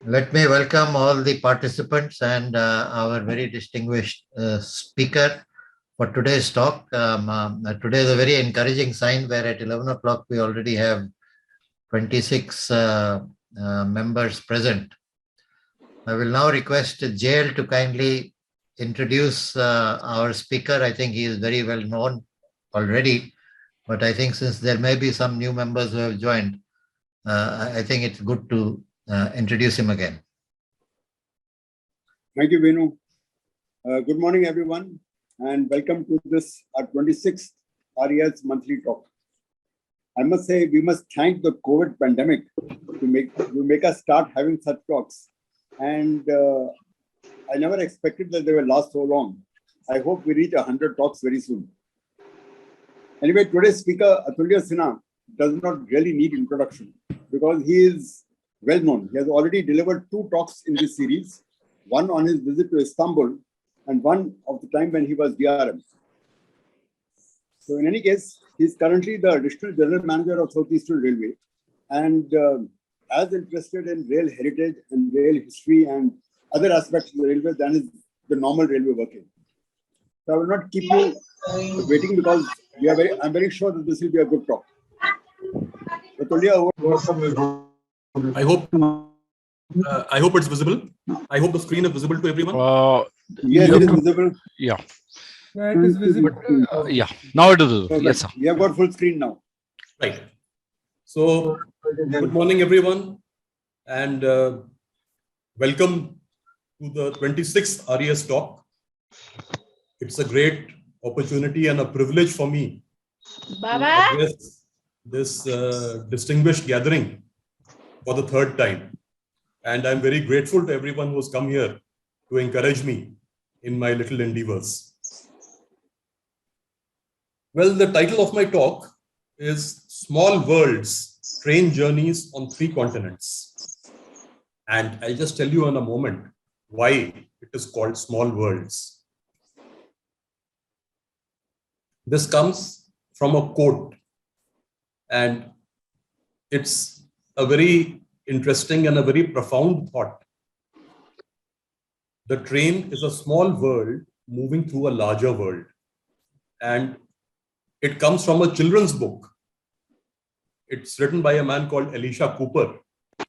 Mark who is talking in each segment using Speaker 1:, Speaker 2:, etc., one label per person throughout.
Speaker 1: Let me welcome all the participants and our very distinguished speaker for today's talk. Today is a very encouraging sign where at 11 o'clock we already have 26 members present. I will now request Jail to kindly introduce our speaker. I think he is very well known already, but I think since there may be some new members who have joined, I think it's good to introduce him again.
Speaker 2: Thank you, Venu. Good morning, everyone, and welcome to this, our 26th RES monthly talk. I must say, we must thank the COVID pandemic to make us start having such talks. And I never expected that they will last so long. I hope we reach 100 talks very soon. Anyway, today's speaker, Atulya Sinha, does not really need introduction because he is well known. He has already delivered 2 talks in this series, one on his visit to Istanbul and one of the time when he was DRM. So in any case, he is currently the Additional General Manager of Southeastern Railway and as interested in rail heritage and rail history and other aspects of the railway than is the normal railway working. So I will not keep you waiting because I'm very sure that this will be a good talk. Atulya,
Speaker 3: I hope it's visible. I hope the screen is visible to everyone.
Speaker 2: Yes, it is visible.
Speaker 4: Yeah.
Speaker 5: Yeah, it is visible.
Speaker 4: Yeah, now it is visible. Yes, sir.
Speaker 2: We have got full screen now.
Speaker 3: Right. So, good morning, everyone, and welcome to the 26th RES talk. It's a great opportunity and a privilege for me to address this distinguished gathering for the 3rd time. And I'm very grateful to everyone who's come here to encourage me in my little endeavors. Well, the title of my talk is Small Worlds, Train Journeys on 3 Continents. And I'll just tell you in a moment why it is called Small Worlds. This comes from a quote, and it's a very interesting and a very profound thought. The train is a small world moving through a larger world. And it comes from a children's book. It's written by a man called Elisha Cooper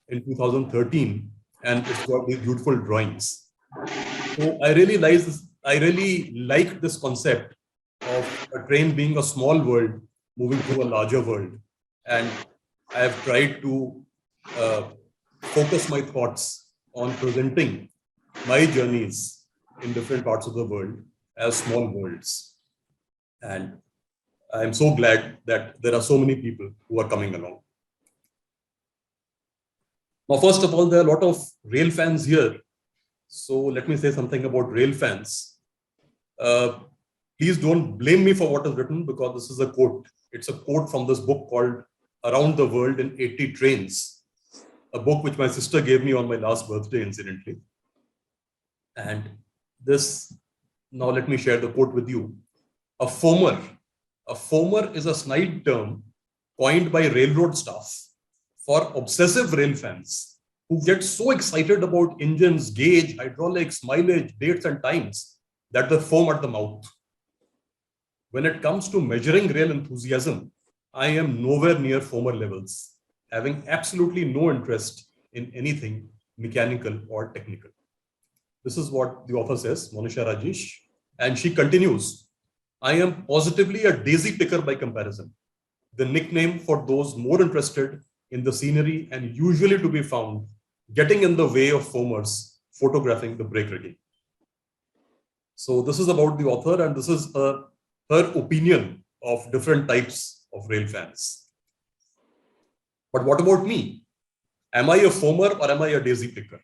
Speaker 3: in 2013, and it's got these beautiful drawings. So I really like this concept of a train being a small world moving through a larger world. And I have tried to focus my thoughts on presenting my journeys in different parts of the world as small worlds. And I'm so glad that there are so many people who are coming along. Now, first of all, there are a lot of rail fans here. So let me say something about rail fans. Please don't blame me for what is written because this is a quote. It's a quote from this book called Around the World in 80 Trains, a book which my sister gave me on my last birthday, incidentally. And this, now let me share the quote with you. A foamer is a snide term coined by railroad staff for obsessive rail fans who get so excited about engines, gauge, hydraulics, mileage, dates, and times that they foam at the mouth. When it comes to measuring rail enthusiasm, I am nowhere near foamer levels, having absolutely no interest in anything mechanical or technical. This is what the author says, Monisha Rajesh, and she continues, I am positively a daisy picker by comparison, the nickname for those more interested in the scenery and usually to be found getting in the way of foamers photographing the brake rigging. So this is about the author, and this is her opinion of different types of rail fans. But what about me? Am I a foamer or am I a daisy picker?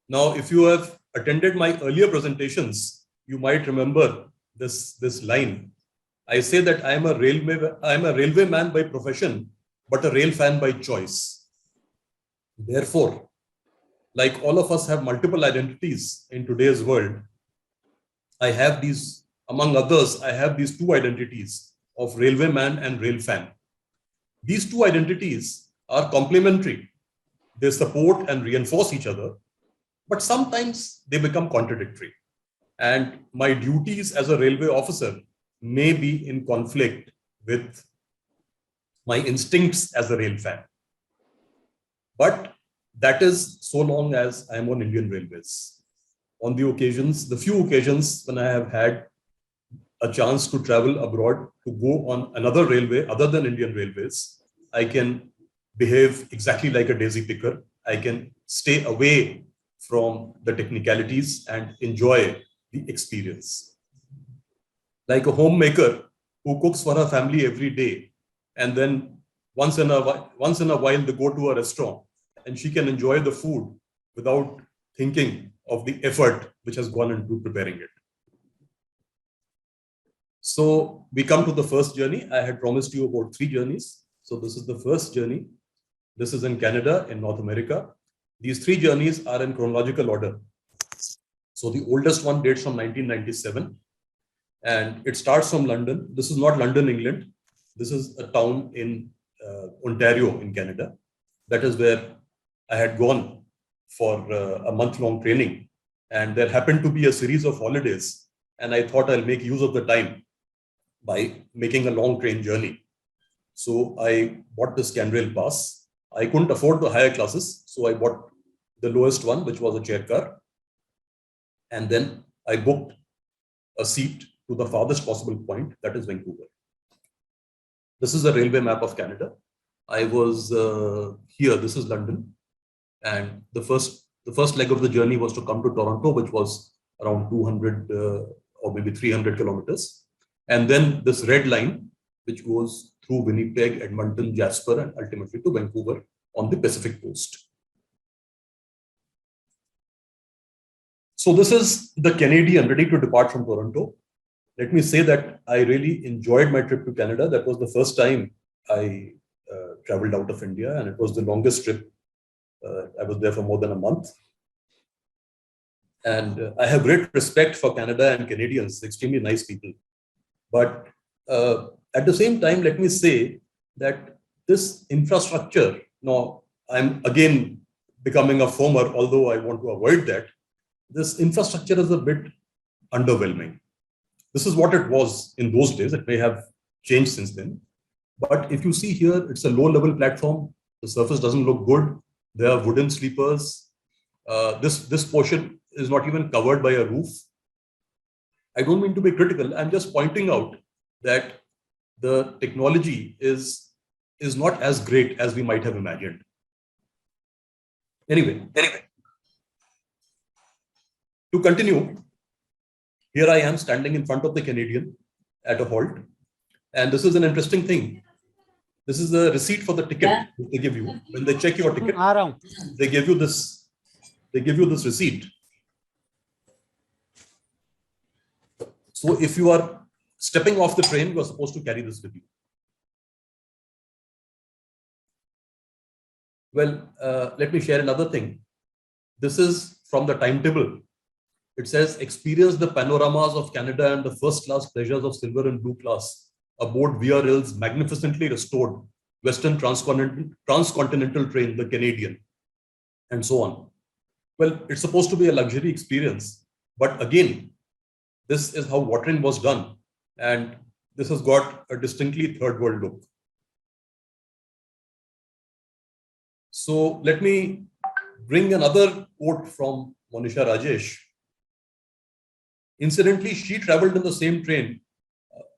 Speaker 3: Now, if you have attended my earlier presentations, you might remember this line. I say that I am a railway man by profession, but a rail fan by choice. Therefore, like all of us have multiple identities in today's world, I have these, among others, I have these 2 identities of railway man and rail fan. These 2 identities are complementary they support and reinforce each other, but sometimes they become contradictory. And my duties as a railway officer may be in conflict with my instincts as a rail fan. But that is so long as I'm on Indian Railways. On the few occasions when I have had a chance to travel abroad, to go on another railway other than Indian Railways, I can behave exactly like a daisy picker. I can stay away from the technicalities and enjoy the experience. Like a homemaker who cooks for her family every day, and then once in a while they go to a restaurant and she can enjoy the food without thinking of the effort which has gone into preparing it. So we come to the first journey. I had promised you about 3 journeys. So this is the first journey. This is in Canada, in North America. These 3 journeys are in chronological order. So the oldest one dates from 1997, and it starts from London. This is not London, England. This is a town in Ontario in Canada. That is where I had gone for a month-long training. And there happened to be a series of holidays. And I thought I'll make use of the time by making a long train journey. So I bought this Scanrail pass. I couldn't afford the higher classes, so I bought the lowest one, which was a chair car. And then I booked a seat to the farthest possible point, that is Vancouver. This is a railway map of Canada. I was here, this is London. And the first leg of the journey was to come to Toronto, which was around 200 or maybe 300 kilometers. And then this red line, which goes through Winnipeg, Edmonton, Jasper, and ultimately to Vancouver on the Pacific coast. So this is the Canadian ready to depart from Toronto. Let me say that I really enjoyed my trip to Canada. That was the first time I traveled out of India, and it was the longest trip. I was there for more than a month. And I have great respect for Canada and Canadians, extremely nice people. But at the same time, let me say that this infrastructure, now I'm again becoming a foamer, although I want to avoid that. This infrastructure is a bit underwhelming. This is what it was in those days. It may have changed since then. But if you see here, it's a low-level platform. The surface doesn't look good. There are wooden sleepers. This portion is not even covered by a roof. I don't mean to be critical. I'm just pointing out that the technology is not as great as we might have imagined. Anyway. To continue, here I am standing in front of the Canadian at a halt. And this is an interesting thing. This is the receipt for the ticket they give you. When they check your ticket, they give you this receipt. So if you are stepping off the train, you are supposed to carry this with you. Well, let me share another thing. This is from the timetable. It says, experience the panoramas of Canada and the first-class pleasures of silver and blue class aboard VRL's magnificently restored Western transcontinental train, the Canadian, and so on. Well, it's supposed to be a luxury experience. But again, this is how watering was done. And this has got a distinctly third world look. So let me bring another quote from Monisha Rajesh. Incidentally, she traveled in the same train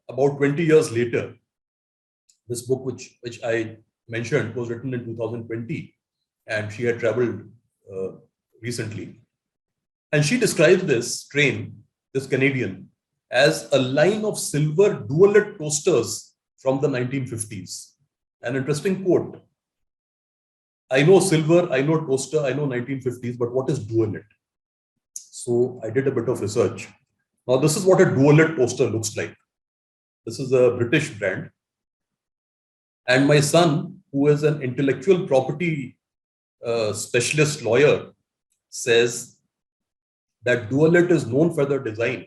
Speaker 3: about 20 years later. This book, which I mentioned, was written in 2020, and she had traveled recently. And she describes this train, this Canadian, as a line of silver dual-lit toasters from the 1950s. An interesting quote. I know silver, I know toaster, I know 1950s, but what is dual-lit? So I did a bit of research. Now, this is what a dual-lit toaster looks like. This is a British brand. And my son, who is an intellectual property specialist lawyer, says that dual-lit is known for their design.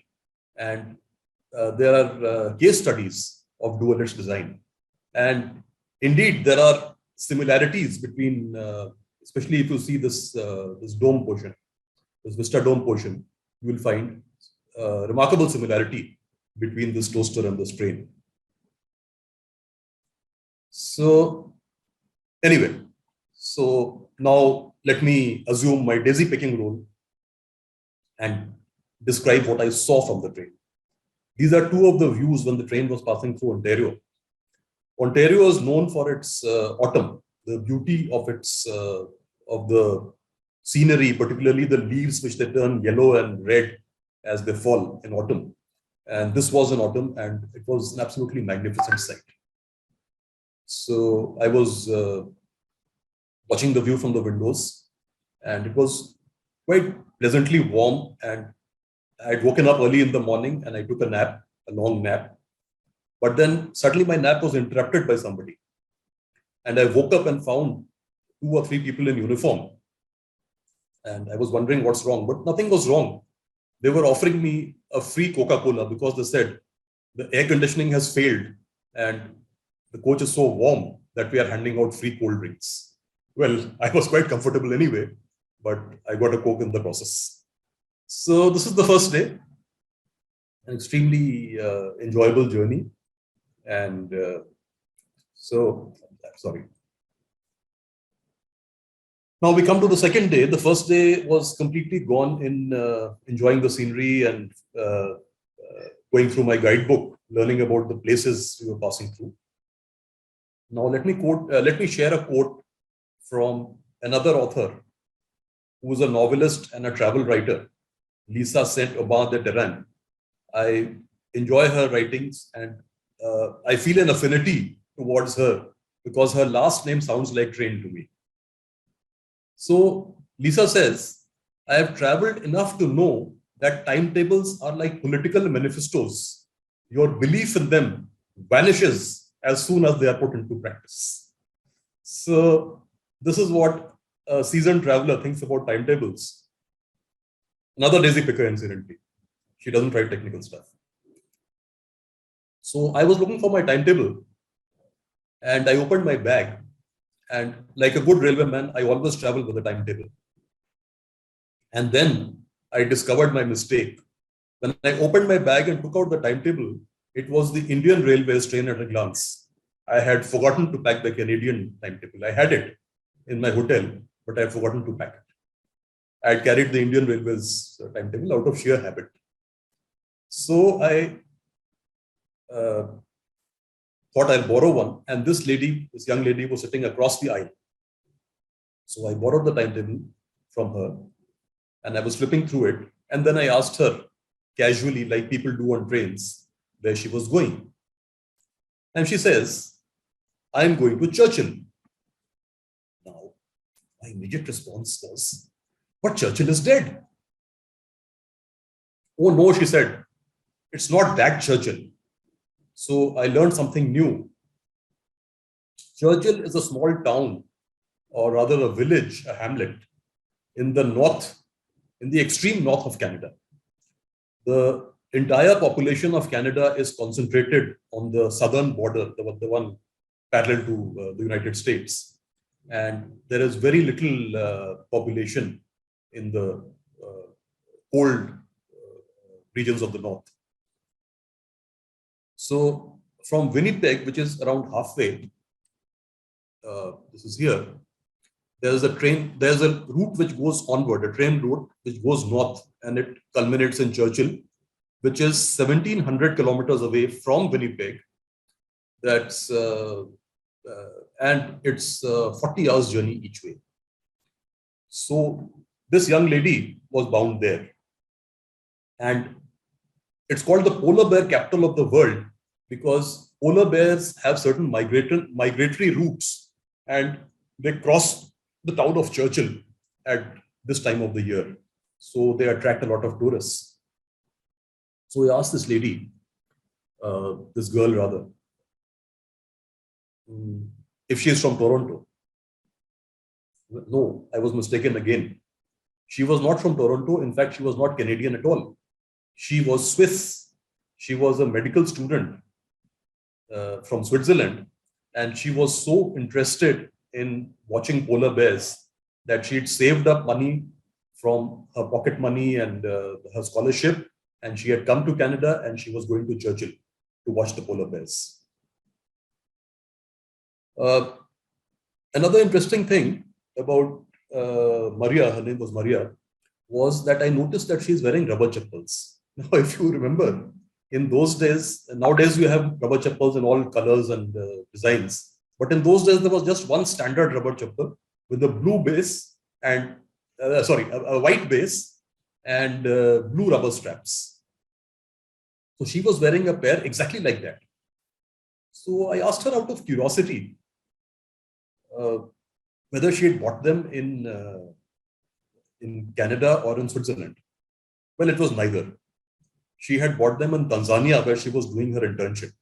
Speaker 3: And there are case studies of dual-lit design. And indeed, there are similarities between especially if you see this dome portion, this Vista Dome portion, you will find remarkable similarity between this toaster and this train. So anyway, so now let me assume my daisy picking role and describe what I saw from the train. These are two of the views when the train was passing through Ontario. Ontario is known for its autumn, the beauty of its of the scenery, particularly the leaves which they turn yellow and red as they fall in autumn. And this was in autumn, and it was an absolutely magnificent sight. So I was watching the view from the windows, and it was quite pleasantly warm. And I'd woken up early in the morning and I took a nap, a long nap. But then suddenly my nap was interrupted by somebody. And I woke up and found 2 or 3 people in uniform. And I was wondering what's wrong, but nothing was wrong. They were offering me a free Coca-Cola because they said the air conditioning has failed and the coach is so warm that we are handing out free cold drinks. Well, I was quite comfortable anyway, but I got a Coke in the process. So this is the first day, an extremely enjoyable journey. And sorry. Now we come to the second day. The first day was completely gone in enjoying the scenery and going through my guidebook, learning about the places we were passing through. Now let me share a quote from another author who is a novelist and a travel writer, Lisa Saint-Aubin de Terrain. I enjoy her writings and I feel an affinity towards her because her last name sounds like train to me. So Lisa says, I have traveled enough to know that timetables are like political manifestos. Your belief in them vanishes as soon as they are put into practice. So this is what a seasoned traveler thinks about timetables. Another daisy picker, incidentally. She doesn't write technical stuff. So I was looking for my timetable and I opened my bag. And like a good railway man, I always travel with a timetable. And then I discovered my mistake. When I opened my bag and took out the timetable, it was the Indian Railways train at a glance. I had forgotten to pack the Canadian timetable. I had it in my hotel, but I had forgotten to pack it. I had carried the Indian Railways timetable out of sheer habit. So I thought I'll borrow one. And this young lady was sitting across the aisle. So I borrowed the timetable from her and I was flipping through it. And then I asked her casually, like people do on trains, where she was going. And she says, I'm going to Churchill. Now, my immediate response was, but Churchill is dead. Oh no, she said, it's not that Churchill. So I learned something new. Churchill is a small town, or rather a village, a hamlet, in the north, in the extreme north of Canada. The entire population of Canada is concentrated on the southern border, the one parallel to the United States. And there is very little population in the cold regions of the north. So from Winnipeg, which is around halfway, this is here, there's a route which goes onward, a train route which goes north, and it culminates in Churchill, which is 1,700 kilometers away from Winnipeg. That's and it's 40 hours journey each way. So this young lady was bound there, and it's called the polar bear capital of the world because polar bears have certain migratory routes, and they cross the town of Churchill at this time of the year. So they attract a lot of tourists. So we asked this lady, this girl rather, if she is from Toronto. No, I was mistaken again. She was not from Toronto. In fact, she was not Canadian at all. She was Swiss. She was a medical student from Switzerland. And she was so interested in watching polar bears that she'd saved up money from her pocket money and her scholarship, and she had come to Canada and she was going to Churchill to watch the polar bears. Another interesting thing about Maria, her name was Maria, was that I noticed that she's wearing rubber chappals. Now, if you remember, in those days, nowadays you have rubber chappals in all colors and designs. But in those days, there was just one standard rubber chappal with a blue base and, a white base and blue rubber straps. So she was wearing a pair exactly like that. So I asked her out of curiosity whether she had bought them in Canada or in Switzerland. Well, it was neither. She had bought them in Tanzania, where she was doing her internship.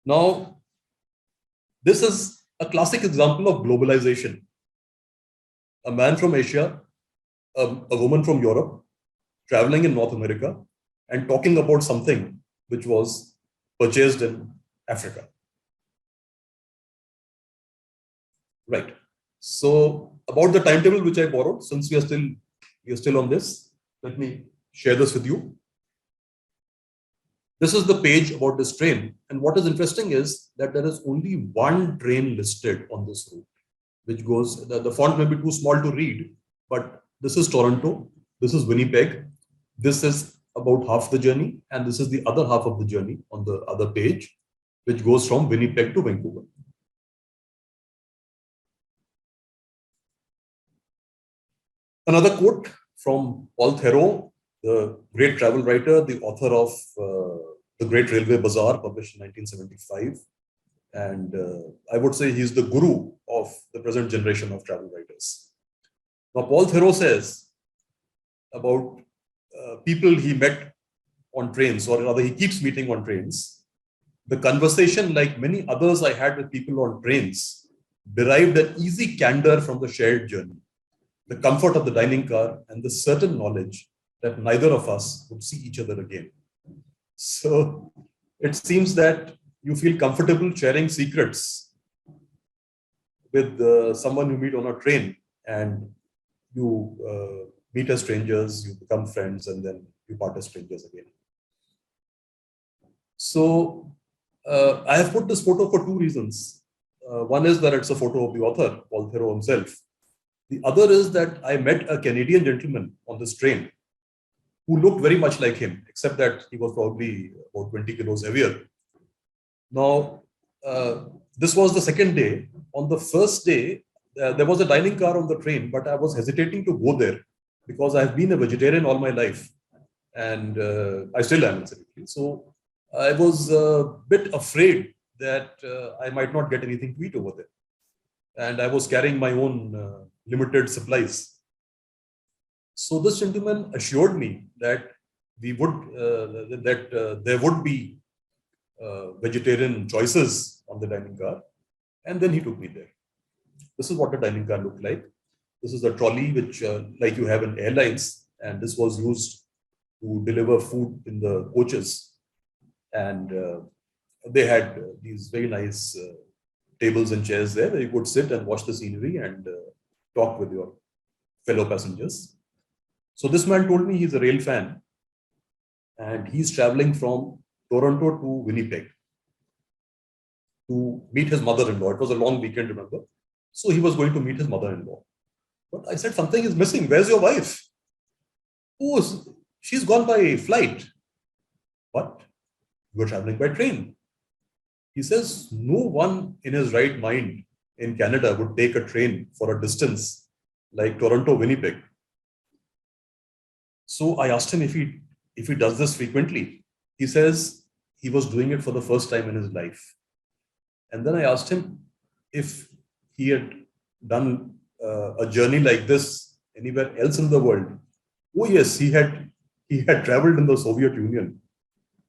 Speaker 3: Now, this is a classic example of globalization. A man from Asia, a woman from Europe, traveling in North America and talking about something which was purchased in Africa. Right. So about the timetable which I borrowed, since we are still on this, let me share this with you. This is the page about this train. And what is interesting is that there is only one train listed on this route, which goes, the font may be too small to read, but this is Toronto, this is Winnipeg, this is about half the journey, and this is the other half of the journey on the other page, which goes from Winnipeg to Vancouver. Another quote from Paul Theroux, the great travel writer, the author of The Great Railway Bazaar, published in 1975. And I would say he's the guru of the present generation of travel writers. Now, Paul Theroux says about people he met on trains, or rather he keeps meeting on trains. The conversation, like many others I had with people on trains, derived an easy candor from the shared journey, the comfort of the dining car, and the certain knowledge that neither of us would see each other again. So it seems that you feel comfortable sharing secrets with someone you meet on a train, and you meet as strangers, you become friends, and then you part as strangers again. So I have put this photo for two reasons. One is that it's a photo of the author, Paul Theroux himself. The other is that I met a Canadian gentleman on this train who looked very much like him, except that he was probably about 20 kilos heavier. Now, this was the second day. On the first day, there was a dining car on the train, but I was hesitating to go there because I've been a vegetarian all my life, and I still am, incidentally. So I was a bit afraid that I might not get anything to eat over there. And I was carrying my own limited supplies. So this gentleman assured me that we would there would be vegetarian choices on the dining car, and then he took me there. This is what the dining car looked like. This is a trolley which, like you have in airlines, and this was used to deliver food in the coaches. And they had these very nice tables and chairs there where you could sit and watch the scenery and talk with your fellow passengers. So this man told me he's a rail fan, and he's traveling from Toronto to Winnipeg to meet his mother-in-law. It was a long weekend, remember? So he was going to meet his mother-in-law. But I said, something is missing. Where's your wife? Oh, she's gone by flight. What? You're traveling by train. He says, no one in his right mind in Canada would take a train for a distance like Toronto-Winnipeg. So I asked him if he does this frequently. He says he was doing it for the first time in his life. And then I asked him if he had done a journey like this anywhere else in the world. Oh yes, he had traveled in the Soviet Union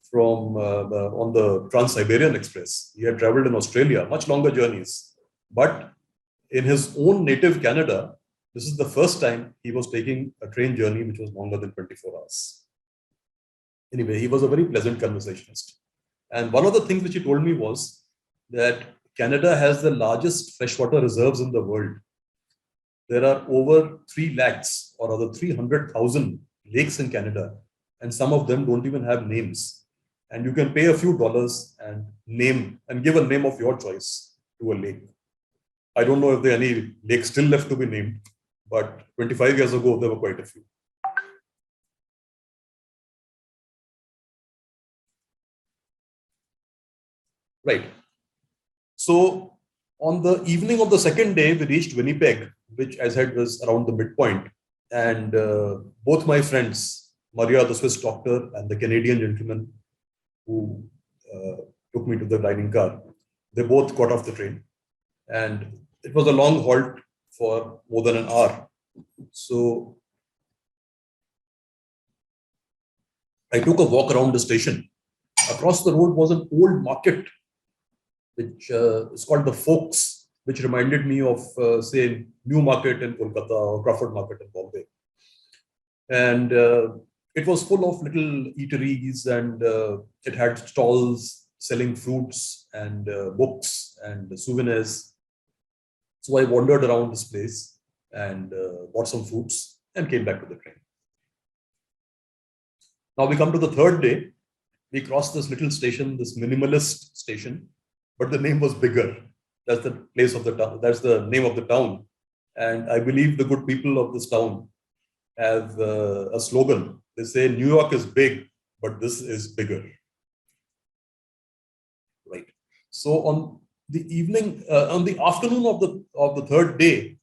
Speaker 3: from on the Trans-Siberian Express. He had traveled in Australia, much longer journeys. But in his own native Canada, this is the first time he was taking a train journey which was longer than 24 hours. Anyway, he was a very pleasant conversationalist. And one of the things which he told me was that Canada has the largest freshwater reserves in the world. there are over 3 lakhs or rather 300,000 lakes in Canada, and some of them don't even have names. And you can pay a few dollars and name and give a name of your choice to a lake. I don't know if there are any lakes still left to be named, but 25 years ago, there were quite a few. Right. So on the evening of the second day, we reached Winnipeg, which I said was around the midpoint. And both my friends, Maria, the Swiss doctor, and the Canadian gentleman who took me to the dining car, they both got off the train. And it was a long halt for more than an hour. So I took a walk around the station. Across the road was an old market, which is called the Folks, which reminded me of, say, New Market in Kolkata or Crawford Market in Bombay. And it was full of little eateries, and it had stalls selling fruits and books and souvenirs. So I wandered around this place and bought some fruits and came back to the train. Now we come to the third day. We crossed this little station, this minimalist station, but the name was bigger. That's the place of the town. That's the name of the town. And I believe the good people of this town have a slogan. They say, New York is big, but this is bigger. Right. So on the evening, on the afternoon of the third day,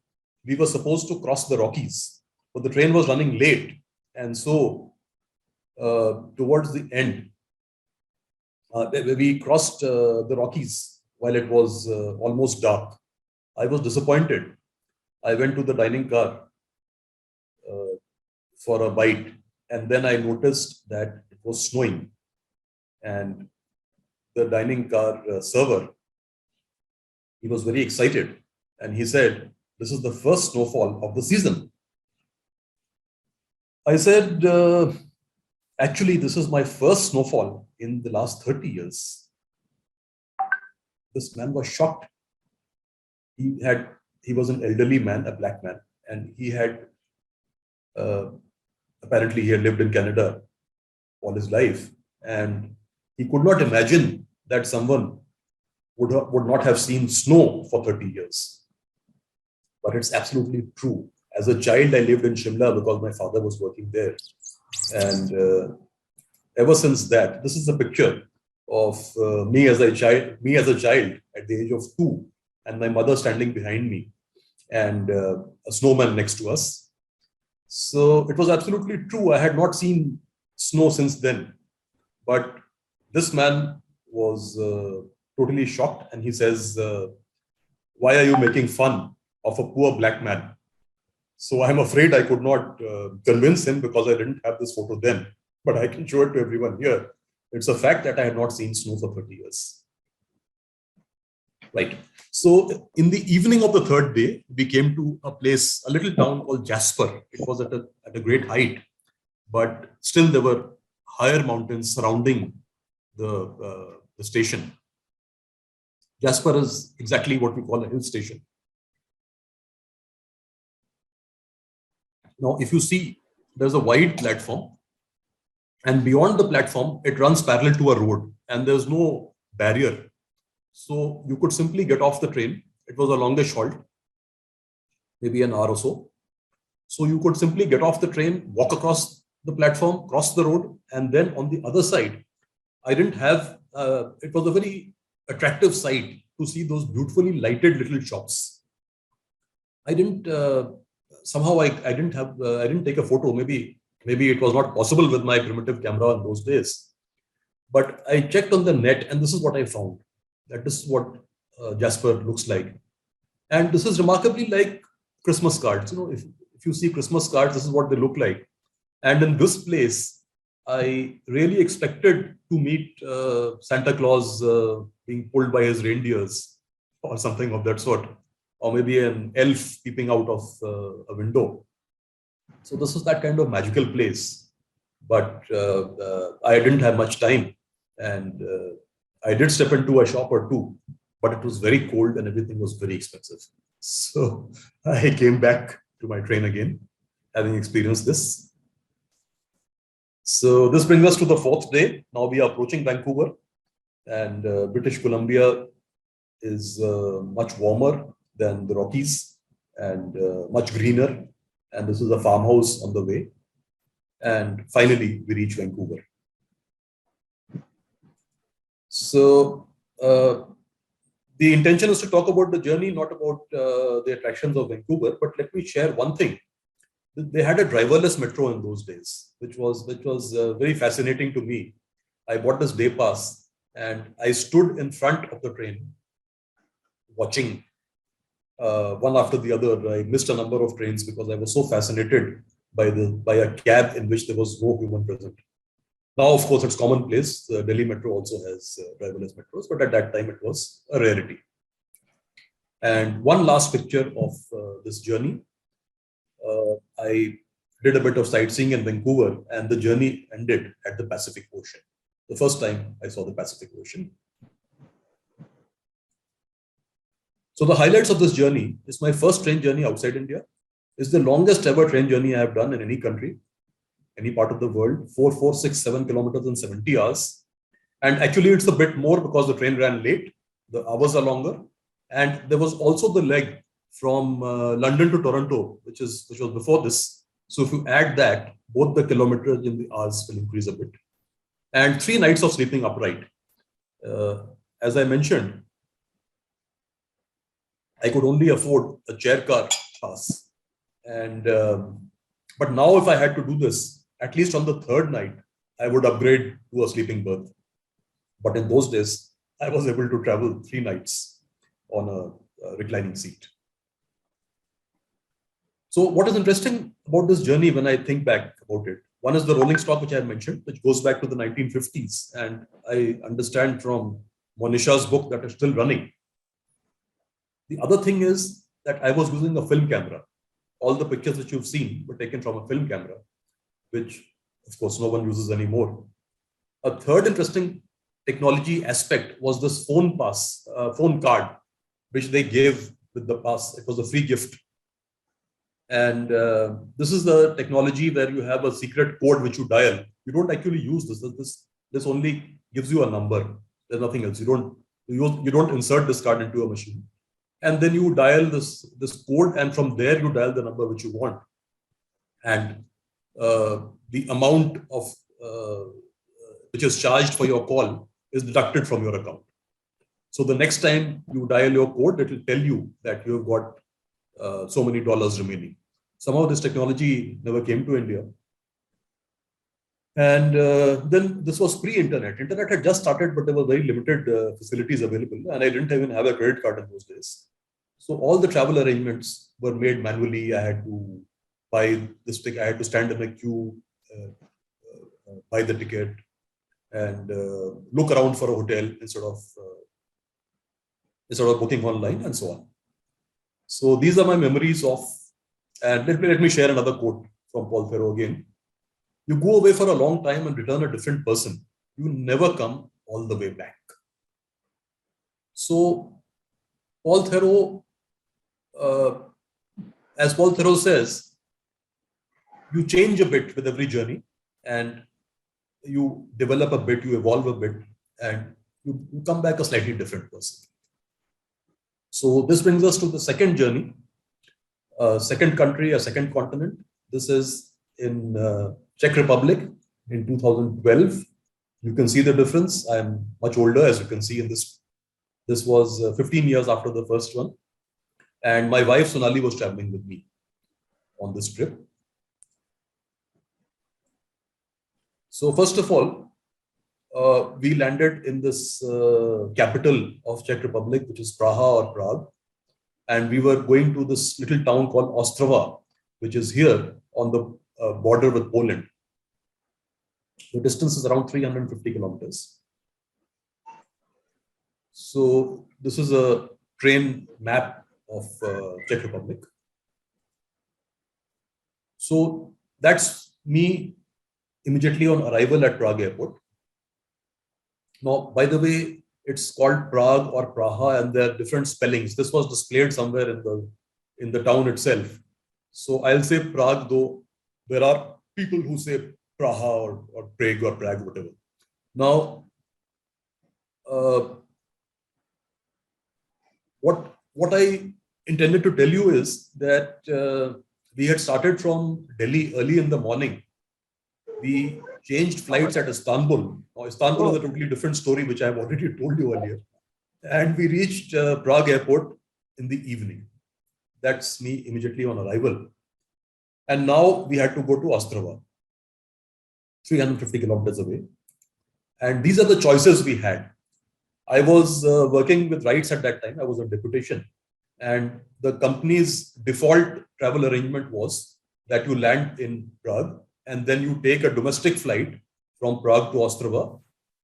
Speaker 3: we were supposed to cross the Rockies, but the train was running late. And so towards the end, we crossed the Rockies while it was almost dark. I was disappointed. I went to the dining car for a bite, and then I noticed that it was snowing. And the dining car server, he was very excited. And he said, this is the first snowfall of the season. I said, actually, this is my first snowfall in the last 30 years. This man was shocked. He was an elderly man, a black man, and he had, apparently he had lived in Canada all his life. And he could not imagine that someone would not have seen snow for 30 years. But it's absolutely true. As a child, I lived in Shimla because my father was working there. And ever since that, this is a picture of me as a child at the age of 2, and my mother standing behind me, and a snowman next to us. So it was absolutely true. I had not seen snow since then. But this man was totally shocked, and he says, why are you making fun of a poor black man? So I'm afraid I could not convince him because I didn't have this photo then. But I can show it to everyone here. It's a fact that I had not seen snow for 30 years. Right. So in the evening of the third day, we came to a place, a little town called Jasper. It was at a great height, but still there were higher mountains surrounding the station. Jasper is exactly what we call a hill station. Now, if you see, there's a wide platform, and beyond the platform, it runs parallel to a road, and there's no barrier. So you could simply get off the train. It was a longish halt, maybe an hour or so. So you could simply get off the train, walk across the platform, cross the road, and then on the other side, I didn't have, it was a very attractive sight to see those beautifully lighted little shops. I didn't, somehow I didn't take a photo. Maybe it was not possible with my primitive camera in those days. But I checked on the net, and this is what I found, that this is what Jasper looks like. And this is remarkably like Christmas cards. You know, if you see Christmas cards, this is what they look like. And in this place, I really expected to meet Santa Claus being pulled by his reindeers or something of that sort, or maybe an elf peeping out of a window. So this was that kind of magical place. But I didn't have much time. And I did step into a shop or two, but it was very cold and everything was very expensive. So I came back to my train again, having experienced this. So this brings us to the fourth day. Now we are approaching Vancouver, and British Columbia is much warmer than the Rockies and much greener. And this is a farmhouse on the way. And finally, we reach Vancouver. So the intention is to talk about the journey, not about the attractions of Vancouver, but let me share one thing. They had a driverless metro in those days, which was very fascinating to me. I bought this day pass and I stood in front of the train watching one after the other. I missed a number of trains because I was so fascinated by a cab in which there was no human present. Now, of course, it's commonplace. The Delhi Metro also has driverless metros, but at that time it was a rarity. And one last picture of this journey. I did a bit of sightseeing in Vancouver, and the journey ended at the Pacific Ocean. The first time I saw the Pacific Ocean. So the highlights of this journey is my first train journey outside India. It's the longest ever train journey I have done in any country, any part of the world, 7 kilometers in 70 hours. And actually it's a bit more because the train ran late, the hours are longer. And there was also the leg from London to Toronto, which was before this. So if you add that, both the kilometers in the hours will increase a bit. And 3 nights of sleeping upright. As I mentioned, I could only afford a chair car pass. And but now if I had to do this, at least on the 3rd night, I would upgrade to a sleeping berth. But in those days, I was able to travel 3 nights on a reclining seat. So what is interesting about this journey when I think back about it, one is the rolling stock, which I mentioned, which goes back to the 1950s. And I understand from Monisha's book that is still running. The other thing is that I was using a film camera. All the pictures that you've seen were taken from a film camera, which of course no one uses anymore. A third interesting technology aspect was this phone card, which they gave with the pass. It was a free gift. And this is the technology where you have a secret code which you dial. You don't actually use this. This only gives you a number. There's nothing else. You don't insert this card into a machine. And then you dial this code, and from there you dial the number which you want. And the amount of which is charged for your call is deducted from your account. So the next time you dial your code, it will tell you that you have got so many dollars remaining. Somehow this technology never came to India. And then this was pre-internet. Internet had just started, but there were very limited facilities available. And I didn't even have a credit card in those days. So all the travel arrangements were made manually. I had to buy this ticket. I had to stand in a queue, buy the ticket, and look around for a hotel instead of booking online and so on. So these are my memories of, and let me share another quote from Paul Theroux again. You go away for a long time and return a different person. You never come all the way back. So Paul Theroux, as Paul Theroux says, you change a bit with every journey, and you develop a bit, you evolve a bit, and you come back a slightly different person. So this brings us to the second journey, second country, a second continent. This is in Czech Republic in 2012. You can see the difference. I'm much older, as you can see in this. This was 15 years after the first one. And my wife, Sonali, was traveling with me on this trip. So first of all, we landed in this capital of Czech Republic, which is Praha or Prague. And we were going to this little town called Ostrava, which is here on the border with Poland. The distance is around 350 kilometers. So this is a train map of Czech Republic. So that's me immediately on arrival at Prague airport. Now, by the way, it's called Prague or Praha, and there are different spellings. This was displayed somewhere in the town itself. So I'll say Prague, though there are people who say Praha or Prague or Prague, whatever. Now, what I intended to tell you is that we had started from Delhi early in the morning. We changed flights at Istanbul. Now, Istanbul is a totally different story, which I've already told you earlier. And we reached Prague airport in the evening. That's me immediately on arrival. And now we had to go to Ostrava, 350 kilometers away. And these are the choices we had. I was working with rights at that time. I was on deputation. And the company's default travel arrangement was that you land in Prague and then you take a domestic flight from Prague to Ostrava,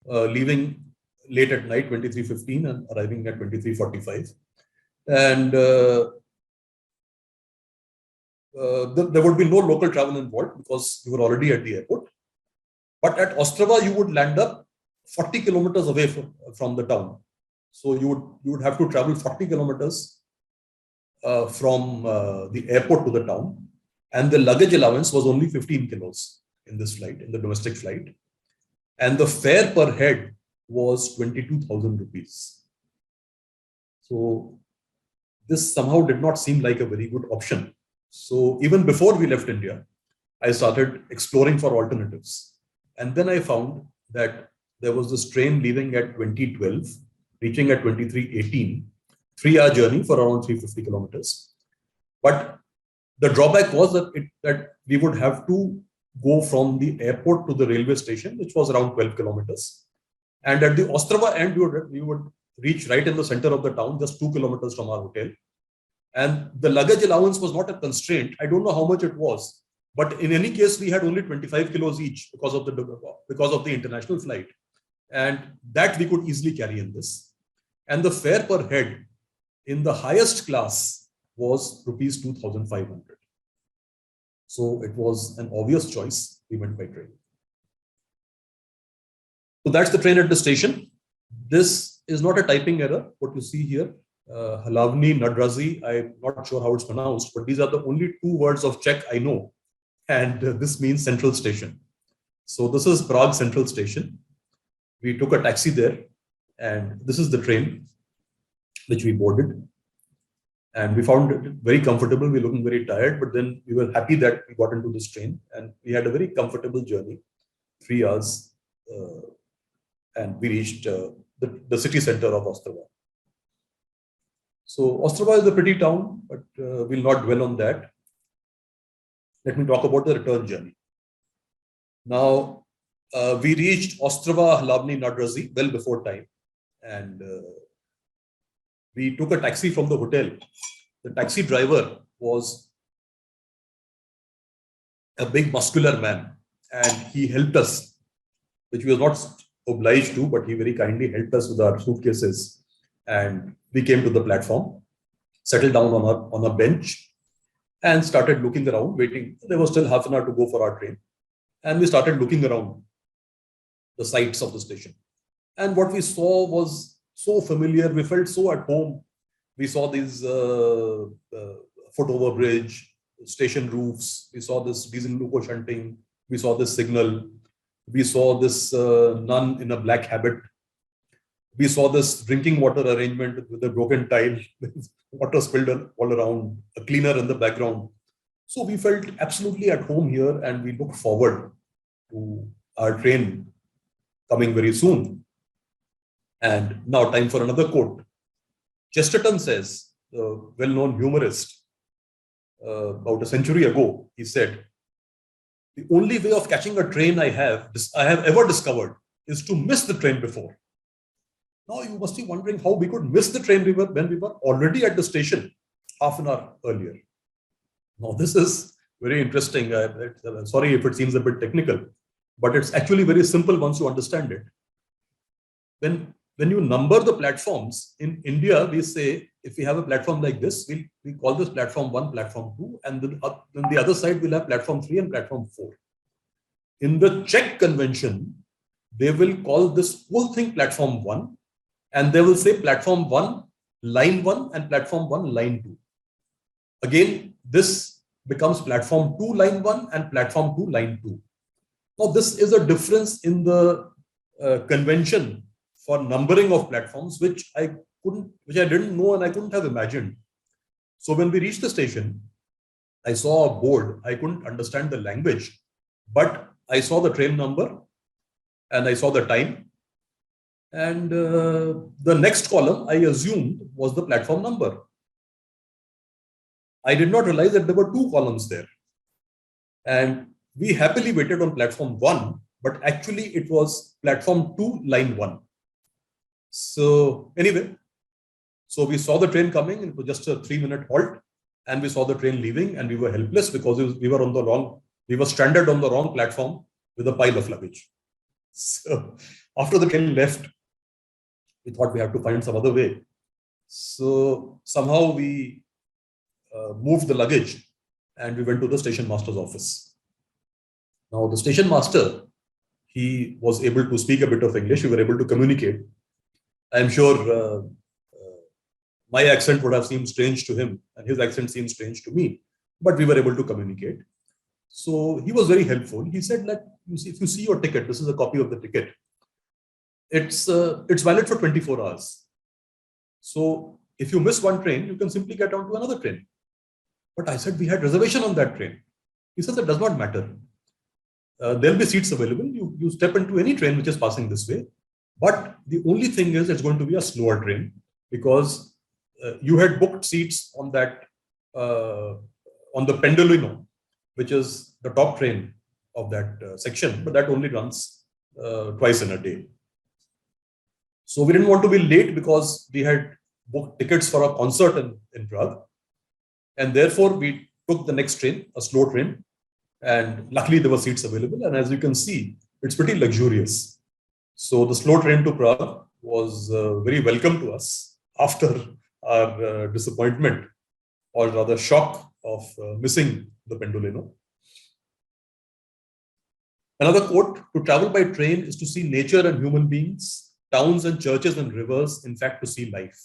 Speaker 3: leaving late at night, 23:15, and arriving at 23:45. And there would be no local travel involved because you were already at the airport. But at Ostrava, you would land up 40 kilometers away from the town. So you would have to travel 40 kilometers from the airport to the town. And the luggage allowance was only 15 kilos in this flight, in the domestic flight. And the fare per head was 22,000 rupees. So this somehow did not seem like a very good option. So even before we left India, I started exploring for alternatives. And then I found that there was this train leaving at 2012, reaching at 23:18, 3-hour journey for around 350 kilometers. But the drawback was that we would have to go from the airport to the railway station, which was around 12 kilometers. And at the Ostrava end, we would reach right in the center of the town, just 2 kilometers from our hotel. And the luggage allowance was not a constraint. I don't know how much it was, but in any case, we had only 25 kilos each because of the international flight. And that we could easily carry in this. And the fare per head in the highest class was rupees 2,500. So it was an obvious choice. We went by train. So that's the train at the station. This is not a typing error. What you see here, Hlavní nádraží, I'm not sure how it's pronounced, but these are the only 2 words of Czech I know. And this means central station. So this is Prague Central Station. We took a taxi there, and this is the train which we boarded. And we found it very comfortable. We were looking very tired, but then we were happy that we got into this train, and we had a very comfortable journey, 3 hours, and we reached the city center of Ostrava. So Ostrava is a pretty town, but we'll not dwell on that. Let me talk about the return journey. Now, we reached Ostrava Hlavní nádraží well before time, and we took a taxi from the hotel. The taxi driver was a big muscular man, and he helped us, which we were not obliged to, but he very kindly helped us with our suitcases. And we came to the platform, settled down on a bench, and started looking around, waiting. There was still half an hour to go for our train. And we started looking around the sights of the station. And what we saw was so familiar. We felt so at home. We saw these foot-over bridge, station roofs. We saw this diesel loco shunting. We saw this signal. We saw this nun in a black habit. We saw this drinking water arrangement with a broken tile, with water spilled all around, a cleaner in the background. So we felt absolutely at home here, and we looked forward to our train coming very soon. And now time for another quote. Chesterton says, the well-known humorist, about a century ago, he said, "The only way of catching a train I have ever discovered is to miss the train before." Now you must be wondering how we could miss the train when we were already at the station half an hour earlier. Now this is very interesting. Sorry if it seems a bit technical, but it's actually very simple once you understand it. When you number the platforms in India, we say if we have a platform like this, we call this platform 1, platform 2, and then the other side we'll have platform 3 and platform 4. In the Czech convention, they will call this whole thing platform 1, and they will say platform 1, line 1 and platform 1, line 2. Again, this becomes platform 2, line 1 and platform 2, line 2. Now, this is a difference in the convention for numbering of platforms, which I didn't know and I couldn't have imagined. So when we reached the station, I saw a board. I couldn't understand the language, but I saw the train number and I saw the time. And the next column, I assumed, was the platform number. I did not realize that there were 2 columns there. And we happily waited on platform 1, but actually it was platform 2, line 1. So anyway, so we saw the train coming. It was just a 3-minute halt, and we saw the train leaving, and we were helpless because we were stranded on the wrong platform with a pile of luggage. So after the train left, we thought we had to find some other way. So somehow we moved the luggage and we went to the station master's office. Now the station master, he was able to speak a bit of English. We were able to communicate. I'm sure my accent would have seemed strange to him and his accent seemed strange to me, but we were able to communicate. So he was very helpful. He said, like, if you see your ticket, this is a copy of the ticket. It's valid for 24 hours. So if you miss one train, you can simply get on to another train. But I said, we had reservation on that train. He says, that does not matter. There'll be seats available. You step into any train which is passing this way. But the only thing is it's going to be a slower train because you had booked seats on that, on the Pendolino, which is the top train of that section, but that only runs twice in a day. So we didn't want to be late because we had booked tickets for a concert in Prague. And therefore, we took the next train, a slow train. And luckily, there were seats available. And as you can see, it's pretty luxurious. So the slow train to Prague was very welcome to us after our disappointment, or rather shock, of missing the Pendolino. Another quote, to travel by train is to see nature and human beings, towns and churches and rivers, in fact, to see life.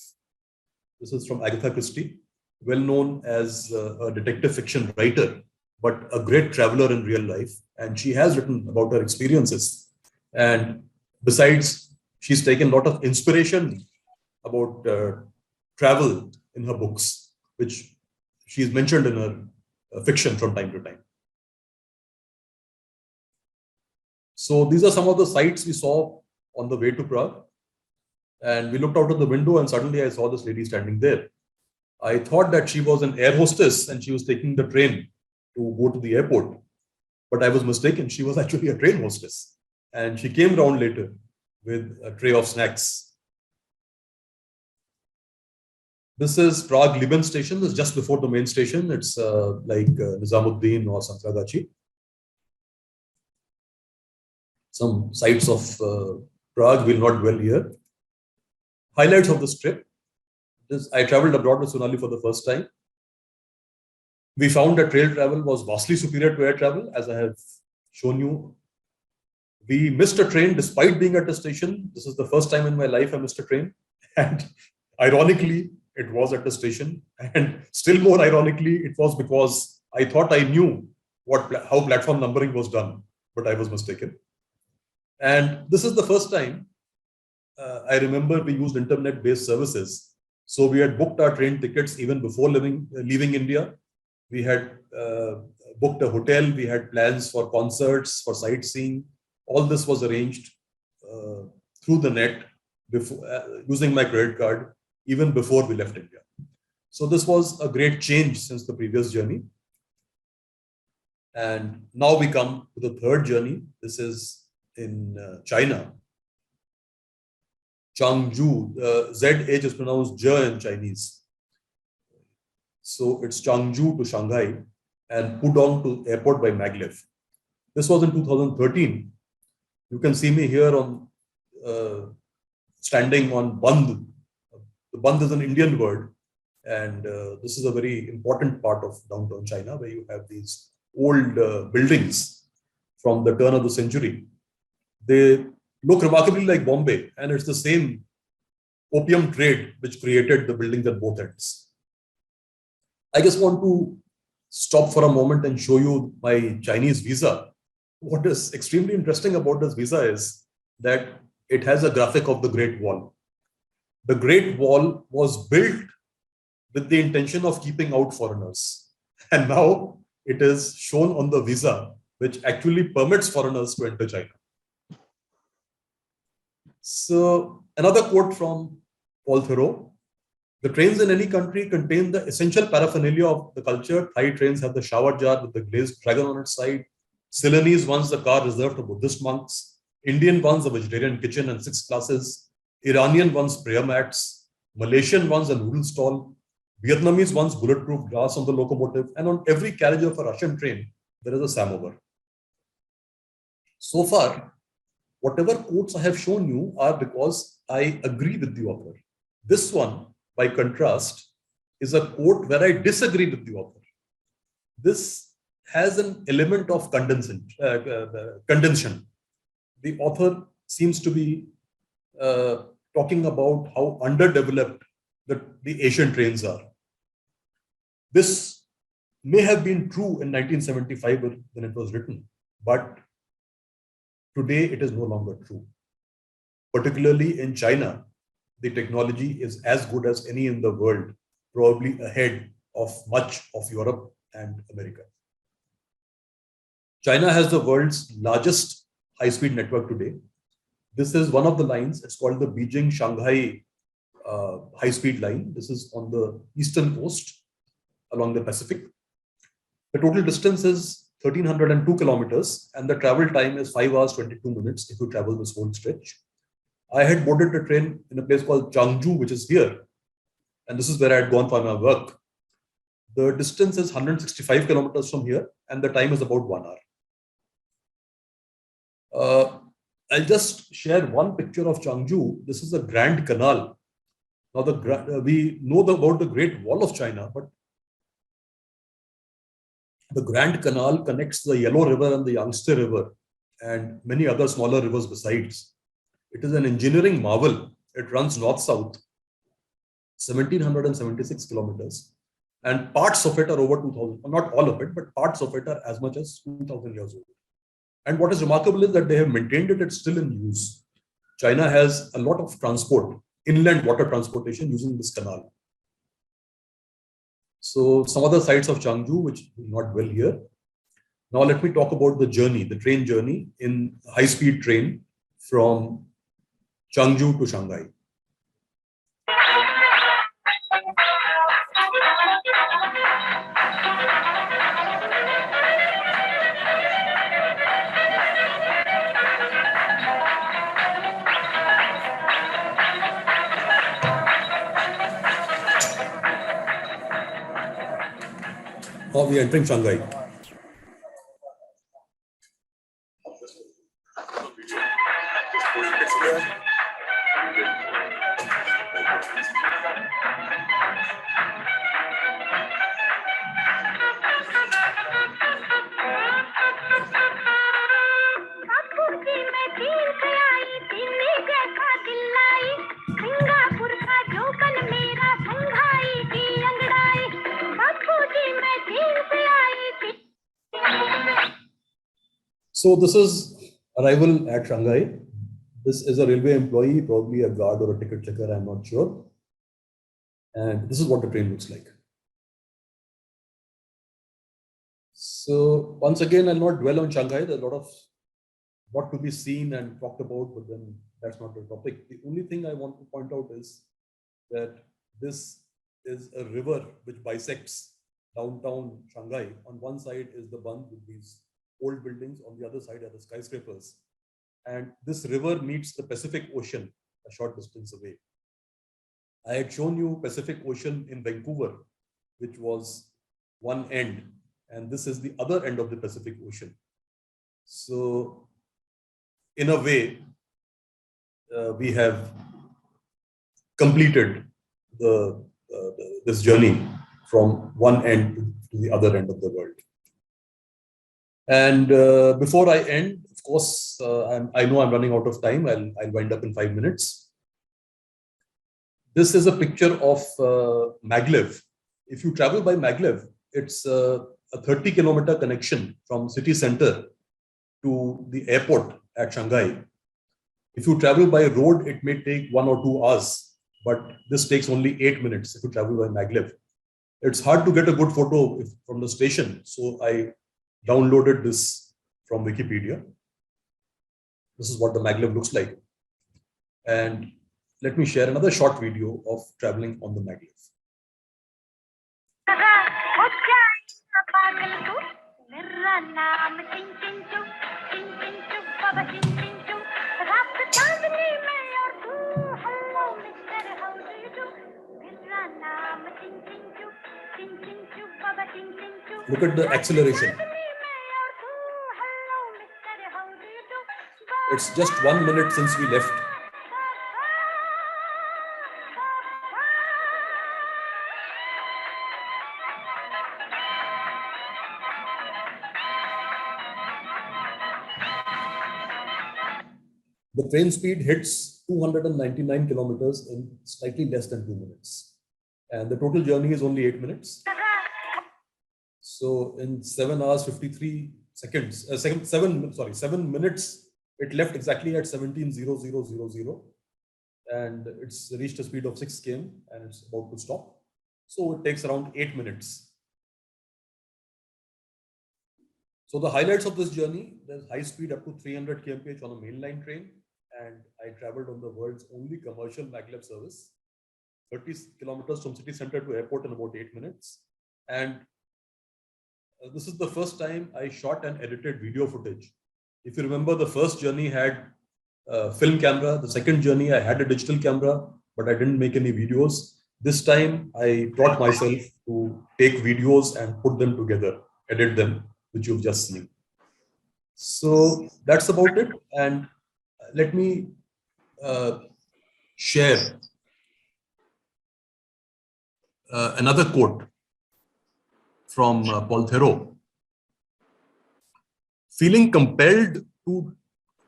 Speaker 3: This is from Agatha Christie, well known as a detective fiction writer, but a great traveler in real life. And she has written about her experiences. And besides, she's taken a lot of inspiration about travel in her books, which she's mentioned in her fiction from time to time. So these are some of the sights we saw on the way to Prague. And we looked out of the window and suddenly I saw this lady standing there. I thought that she was an air hostess and she was taking the train to go to the airport. But I was mistaken. She was actually a train hostess. And she came round later with a tray of snacks. This is Prague Liban station. It's just before the main station. It's like Nizamuddin or Santragachi. Some sights of Prague will not dwell here. Highlights of this trip. I traveled abroad with Sonali for the first time. We found that rail travel was vastly superior to air travel, as I have shown you. We missed a train despite being at the station. This is the first time in my life I missed a train. And ironically, it was at the station. And still more ironically, it was because I thought I knew how platform numbering was done, but I was mistaken. And this is the first time I remember we used internet-based services. So we had booked our train tickets even before leaving India. We had booked a hotel. We had plans for concerts, for sightseeing. All this was arranged through the net using my credit card even before we left India. So this was a great change since the previous journey. And now we come to the third journey. This is in China. Changzhou, ZH is pronounced J in Chinese. So it's Changzhou to Shanghai and Pudong to airport by maglev. This was in 2013. You can see me here on standing on Band. The Band is an Indian word. And this is a very important part of downtown China where you have these old buildings from the turn of the century. They look remarkably like Bombay, and it's the same opium trade which created the buildings at both ends. I just want to stop for a moment and show you my Chinese visa. What is extremely interesting about this visa is that it has a graphic of the Great Wall. The Great Wall was built with the intention of keeping out foreigners. And now it is shown on the visa, which actually permits foreigners to enter China. So another quote from Paul Thoreau: the trains in any country contain the essential paraphernalia of the culture. Thai trains have the shower jar with the glazed dragon on its side. Ceylonese wants the car reserved for Buddhist monks. Indian wants a vegetarian kitchen and 6 classes. Iranian wants prayer mats. Malaysian wants a noodle stall. Vietnamese wants bulletproof glass on the locomotive. And on every carriage of a Russian train, there is a samovar. So far, whatever quotes I have shown you are because I agree with the author. This one, by contrast, is a quote where I disagree with the author. This has an element of condensation. The author seems to be talking about how underdeveloped the Asian trains are. This may have been true in 1975 when it was written, but today it is no longer true. Particularly in China, the technology is as good as any in the world, probably ahead of much of Europe and America. China has the world's largest high-speed network today. This is one of the lines. It's called the Beijing-Shanghai high-speed line. This is on the eastern coast along the Pacific. The total distance is 1,302 kilometers, and the travel time is 5 hours, 22 minutes if you travel this whole stretch. I had boarded the train in a place called Changzhou, which is here. And this is where I had gone for my work. The distance is 165 kilometers from here, and the time is about 1 hour. I'll just share one picture of Changzhou. This is a Grand Canal. Now, we know about the Great Wall of China, but the Grand Canal connects the Yellow River and the Yangtze River and many other smaller rivers besides. It is an engineering marvel. It runs north-south, 1,776 kilometers, and parts of it are over 2,000, not all of it, but parts of it are as much as 2,000 years old. And what is remarkable is that they have maintained it, it's still in use. China has a lot of transport, inland water transportation using this canal. So some other sites of Changzhou, which is not well here. Now let me talk about the journey, the train journey in high-speed train from Changzhou to Shanghai. Now we are entering Shanghai. So this is arrival at Shanghai. This is a railway employee, probably a guard or a ticket checker, I'm not sure. And this is what the train looks like. So once again, I'll not dwell on Shanghai. There's a lot to be seen and talked about, but then that's not the topic. The only thing I want to point out is that this is a river which bisects downtown Shanghai. On one side is the Bund with these old buildings, on the other side are the skyscrapers. And this river meets the Pacific Ocean a short distance away. I had shown you Pacific Ocean in Vancouver, which was one end, and this is the other end of the Pacific Ocean. So in a way, we have completed this journey from one end to the other end of the world. And before I end, of course, I know I'm running out of time. I'll wind up in 5 minutes. This is a picture of maglev. If you travel by maglev, it's a 30-kilometer connection from city center to the airport at Shanghai. If you travel by road, it may take 1 or 2 hours, but this takes only 8 minutes if you travel by maglev. It's hard to get a good photo from the station, so I downloaded this from Wikipedia. This is what the maglev looks like. And let me share another short video of traveling on the maglev. Look at the acceleration. It's just 1 minute since we left. The train speed hits 299 kilometers in slightly less than 2 minutes. And the total journey is only 8 minutes. So in 7 hours, 53 seconds, 7 minutes, it left exactly at 17:00:00. And it's reached a speed of 6 km and it's about to stop. So it takes around 8 minutes. So the highlights of this journey, there's high speed up to 300 kmph on a mainline train. And I traveled on the world's only commercial maglev service, 30 kilometers from city center to airport in about 8 minutes. And this is the first time I shot and edited video footage. If you remember, the first journey had a film camera. The second journey, I had a digital camera, but I didn't make any videos. This time, I taught myself to take videos and put them together, edit them, which you've just seen. So that's about it. And let me share another quote from Paul Theroux. Feeling compelled to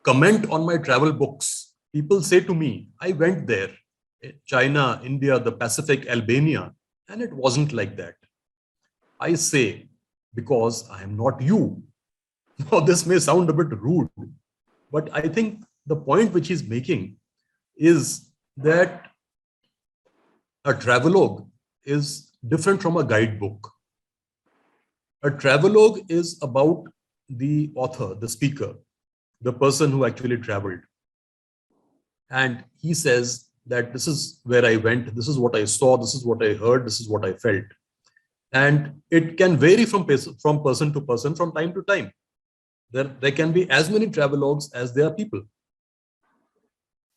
Speaker 3: comment on my travel books, people say to me, I went there, China, India, the Pacific, Albania, and it wasn't like that. I say, because I am not you. Now, this may sound a bit rude, but I think the point which he's making is that a travelogue is different from a guidebook. A travelogue is about the author, the speaker, the person who actually traveled. And he says that this is where I went, this is what I saw, this is what I heard, this is what I felt. And it can vary from person to person, from time to time. There can be as many travelogues as there are people.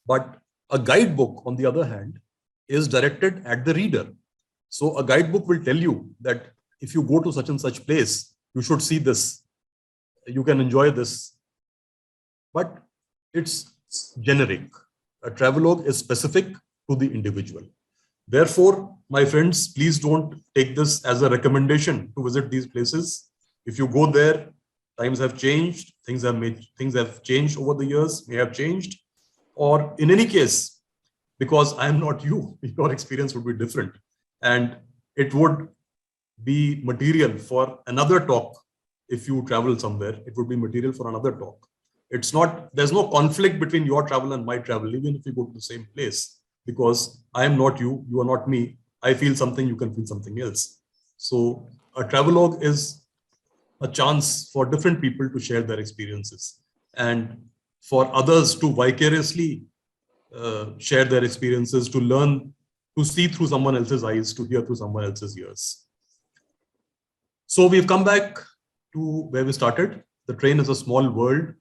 Speaker 3: But a guidebook, on the other hand, is directed at the reader. So a guidebook will tell you that if you go to such and such place, you should see this. You can enjoy this. But it's generic. A travelogue is specific to the individual. Therefore, my friends, please don't take this as a recommendation to visit these places. If you go there, times have changed, things have changed over the years, may have changed. Or in any case, because I am not you, your experience would be different. And it would be material for another talk. If you travel somewhere, it would be material for another talk. There's no conflict between your travel and my travel, even if we go to the same place, because I am not you, you are not me. I feel something, you can feel something else. So a travelogue is a chance for different people to share their experiences and for others to vicariously share their experiences, to learn, to see through someone else's eyes, to hear through someone else's ears. So we've come back to where we started. The train is a small world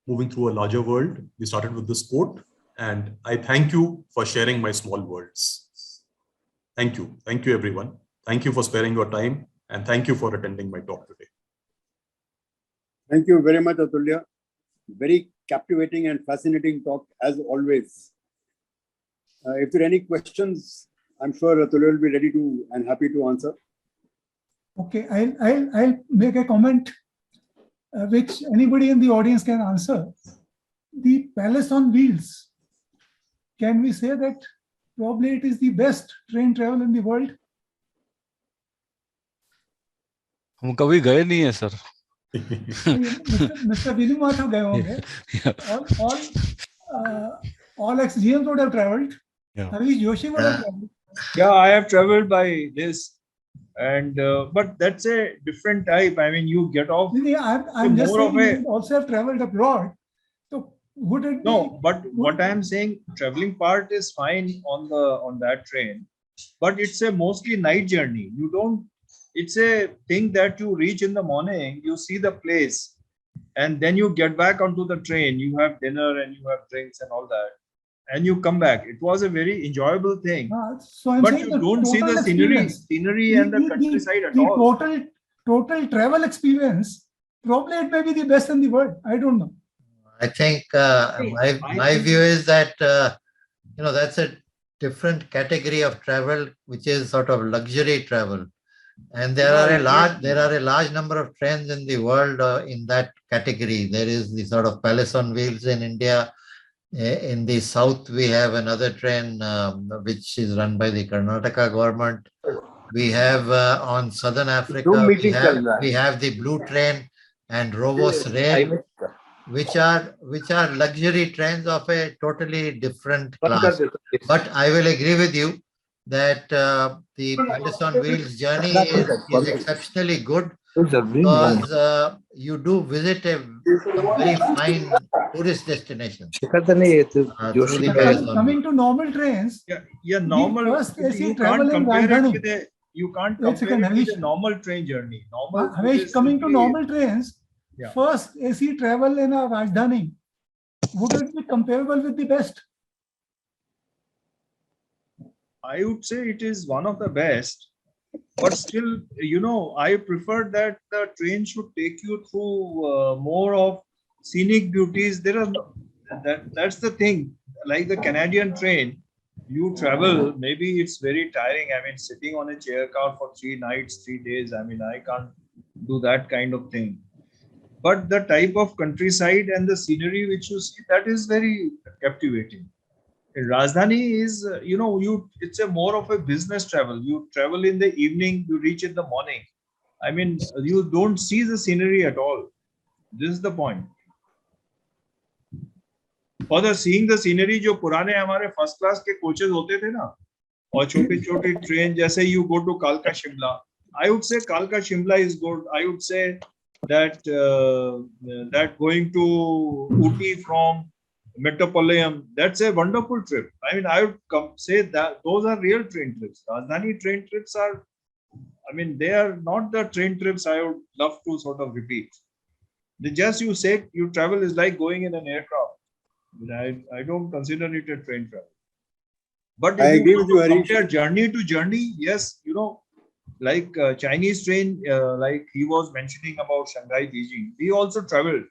Speaker 3: moving through a larger world. We started with this quote, and I thank you for sharing my small words. Thank you. Thank you, everyone. Thank you for sparing your time, and thank you for attending my talk today.
Speaker 2: Thank you very much, Atulya. Very captivating and fascinating talk, as always. If there are any questions, I'm sure Atulya will be ready to and happy to answer.
Speaker 5: Okay, I'll make a comment which anybody in the audience can answer. The palace on wheels, can we say that probably it is the best train travel in the world.
Speaker 4: हम कभी गए नहीं है sir.
Speaker 5: Mr. Vinumatha गए होंगे. All ex-GMs would have traveled.
Speaker 4: Yeah.
Speaker 5: Harish Joshi would have traveled.
Speaker 6: Yeah, I have traveled by this, and but that's a different type. I mean, you get off.
Speaker 5: I'm just saying you also have traveled abroad. So would it
Speaker 6: no? But what I am saying, traveling part is fine on that train, but it's a mostly night journey. You don't. It's a thing that you reach in the morning, you see the place, and then you get back onto the train. You have dinner and you have drinks and all that, and you come back. It was a very enjoyable thing.
Speaker 5: So
Speaker 6: but you don't see the scenery and the countryside at all.
Speaker 5: Total travel experience, probably it may be the best in the world. I don't know.
Speaker 1: I think my view is that that's a different category of travel, which is sort of luxury travel. And there are a large number of trains in the world in that category. There is the sort of Palace on Wheels in India. In the south, we have another train which is run by the Karnataka government. We have on southern Africa, we have the Blue Train and Rovos Rail, which are luxury trains of a totally different class. But I will agree with you that the Palace on Wheels journey is exceptionally good because you do visit some very fine tourist destinations.
Speaker 5: Coming to normal trains,
Speaker 6: normal.
Speaker 5: First AC travel in Rajdhani.
Speaker 6: You can't compare it with a normal train journey.
Speaker 5: Coming to normal trains, first AC travel in a Rajdhani, would it be comparable with the best?
Speaker 6: I would say it is one of the best, but still, I prefer that the train should take you through more of scenic beauties. That's the thing. Like the Canadian train, you travel, maybe it's very tiring. I mean, sitting on a chair car for 3 nights, 3 days. I mean, I can't do that kind of thing. But the type of countryside and the scenery which you see, that is very captivating. Rajdhani is, it's a more of a business travel. You travel in the evening, you reach in the morning. I mean, you don't see the scenery at all. This is the point. For the seeing the scenery, जो पुराने हमारे first class के coaches होते थे ना, और छोटी-छोटी train, जैसे you go to Kalka Shimla. I would say Kalka Shimla is good. I would say that going to Ooty from Metropolitan, that's a wonderful trip. I mean, I would say that those are real train trips. Rajdhani train trips are, I mean, they are not the train trips I would love to sort of repeat. You say you travel is like going in an aircraft. I don't consider it a train travel. But
Speaker 2: I agree with you,
Speaker 6: compare journey to journey, yes, like Chinese train, like he was mentioning about Shanghai, Beijing, we also traveled.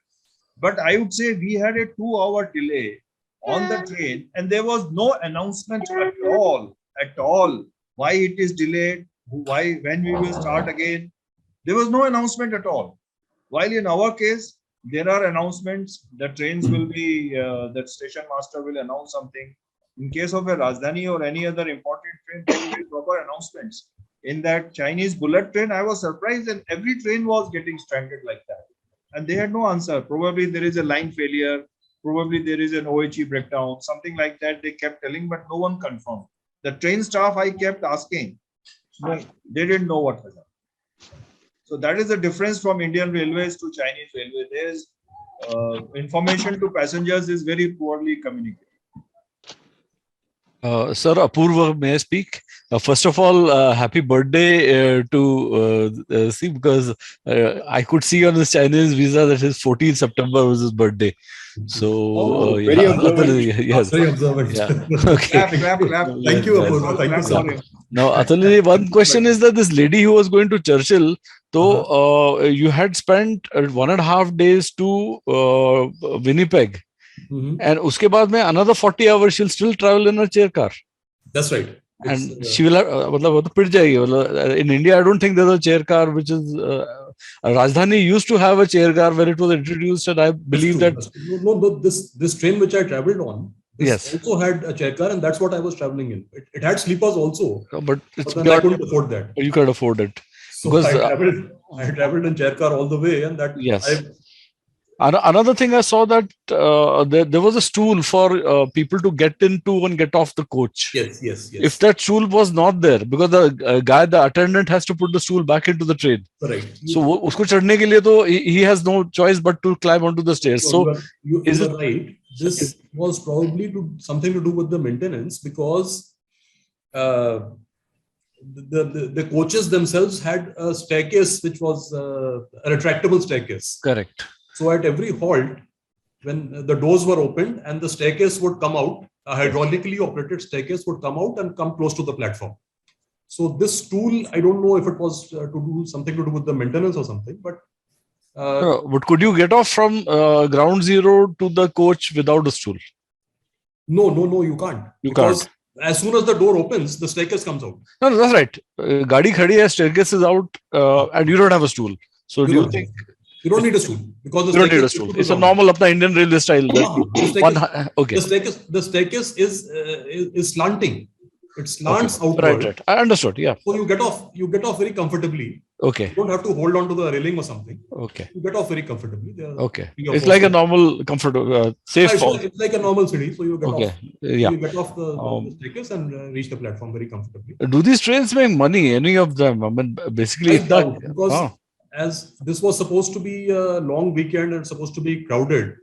Speaker 6: But I would say we had a 2-hour delay on the train and there was no announcement at all, why it is delayed, when we will start again. There was no announcement at all. While in our case, there are announcements, the trains will be, the station master will announce something. In case of a Rajdhani or any other important train, there will be proper announcements. In that Chinese bullet train, I was surprised that every train was getting stranded like that. And they had no answer. Probably there is a line failure. Probably there is an OHE breakdown. Something like that they kept telling, but no one confirmed. The train staff, I kept asking. No, they didn't know what was happening. So that is the difference from Indian Railways to Chinese Railway. There is information to passengers is very poorly communicated.
Speaker 4: Sir, Apurva, may I speak? First of all, happy birthday to see, because I could see on his Chinese visa that his 14th September was his birthday. So,
Speaker 2: very observant.
Speaker 4: Yes.
Speaker 3: Very observant.
Speaker 4: Yeah. Okay.
Speaker 6: Clap.
Speaker 3: Thank you, Apurva. Thank you, sir.
Speaker 4: Now, Atulya, one question is that this lady who was going to Churchill, so you had spent 1.5 days to Winnipeg. And uske baad mein another 40 hours she'll still travel in a chair car.
Speaker 3: That's right.
Speaker 4: And she will have, in India, I don't think there's a chair car which is Rajdhani used to have a chair car when it was introduced, and I believe that
Speaker 3: no, this train which I traveled on, This also had a chair car, and that's what I was traveling in. It had sleepers also,
Speaker 4: but
Speaker 3: then I couldn't afford that.
Speaker 4: You could afford it.
Speaker 3: So
Speaker 4: Because
Speaker 3: I traveled in chair car all the way, and that
Speaker 4: Another thing I saw that there was a stool for people to get into and get off the coach.
Speaker 3: Yes.
Speaker 4: If that stool was not there, because the attendant has to put the stool back into the train.
Speaker 3: Correct.
Speaker 4: So usko chadne ke liye to he has no choice but to climb onto the stairs. So
Speaker 3: you are right. This was probably something to do with the maintenance, because the coaches themselves had a staircase which was a retractable staircase.
Speaker 4: Correct.
Speaker 3: So at every halt, when the doors were opened and the staircase would come out, a hydraulically operated staircase would come out and come close to the platform. So this tool, I don't know if it was something to do with the maintenance or something, but
Speaker 4: could you get off from ground zero to the coach without a stool?
Speaker 3: No, you can't. Because as soon as the door opens, the staircase comes out.
Speaker 4: No, that's right. Gaadi khadi hai, staircase is out, and you don't have a stool. So do you think?
Speaker 3: You don't need a stool, because
Speaker 4: you don't need a stool. It's a normal Indian railway style.
Speaker 3: The staircase is slanting. It slants outward.
Speaker 4: Right. I understood. Yeah.
Speaker 3: So you get off very comfortably.
Speaker 4: Okay.
Speaker 3: You don't have to hold on to the railing or something.
Speaker 4: Okay.
Speaker 3: You get off very comfortably.
Speaker 4: Okay. It's like a normal safe fall.
Speaker 3: It's like a normal city. So you get off.
Speaker 4: Yeah.
Speaker 3: You get off the staircase and reach the platform very comfortably.
Speaker 4: Do these trains make money? Any of them? I mean, basically,
Speaker 3: because as this was supposed to be a long weekend and supposed to be crowded.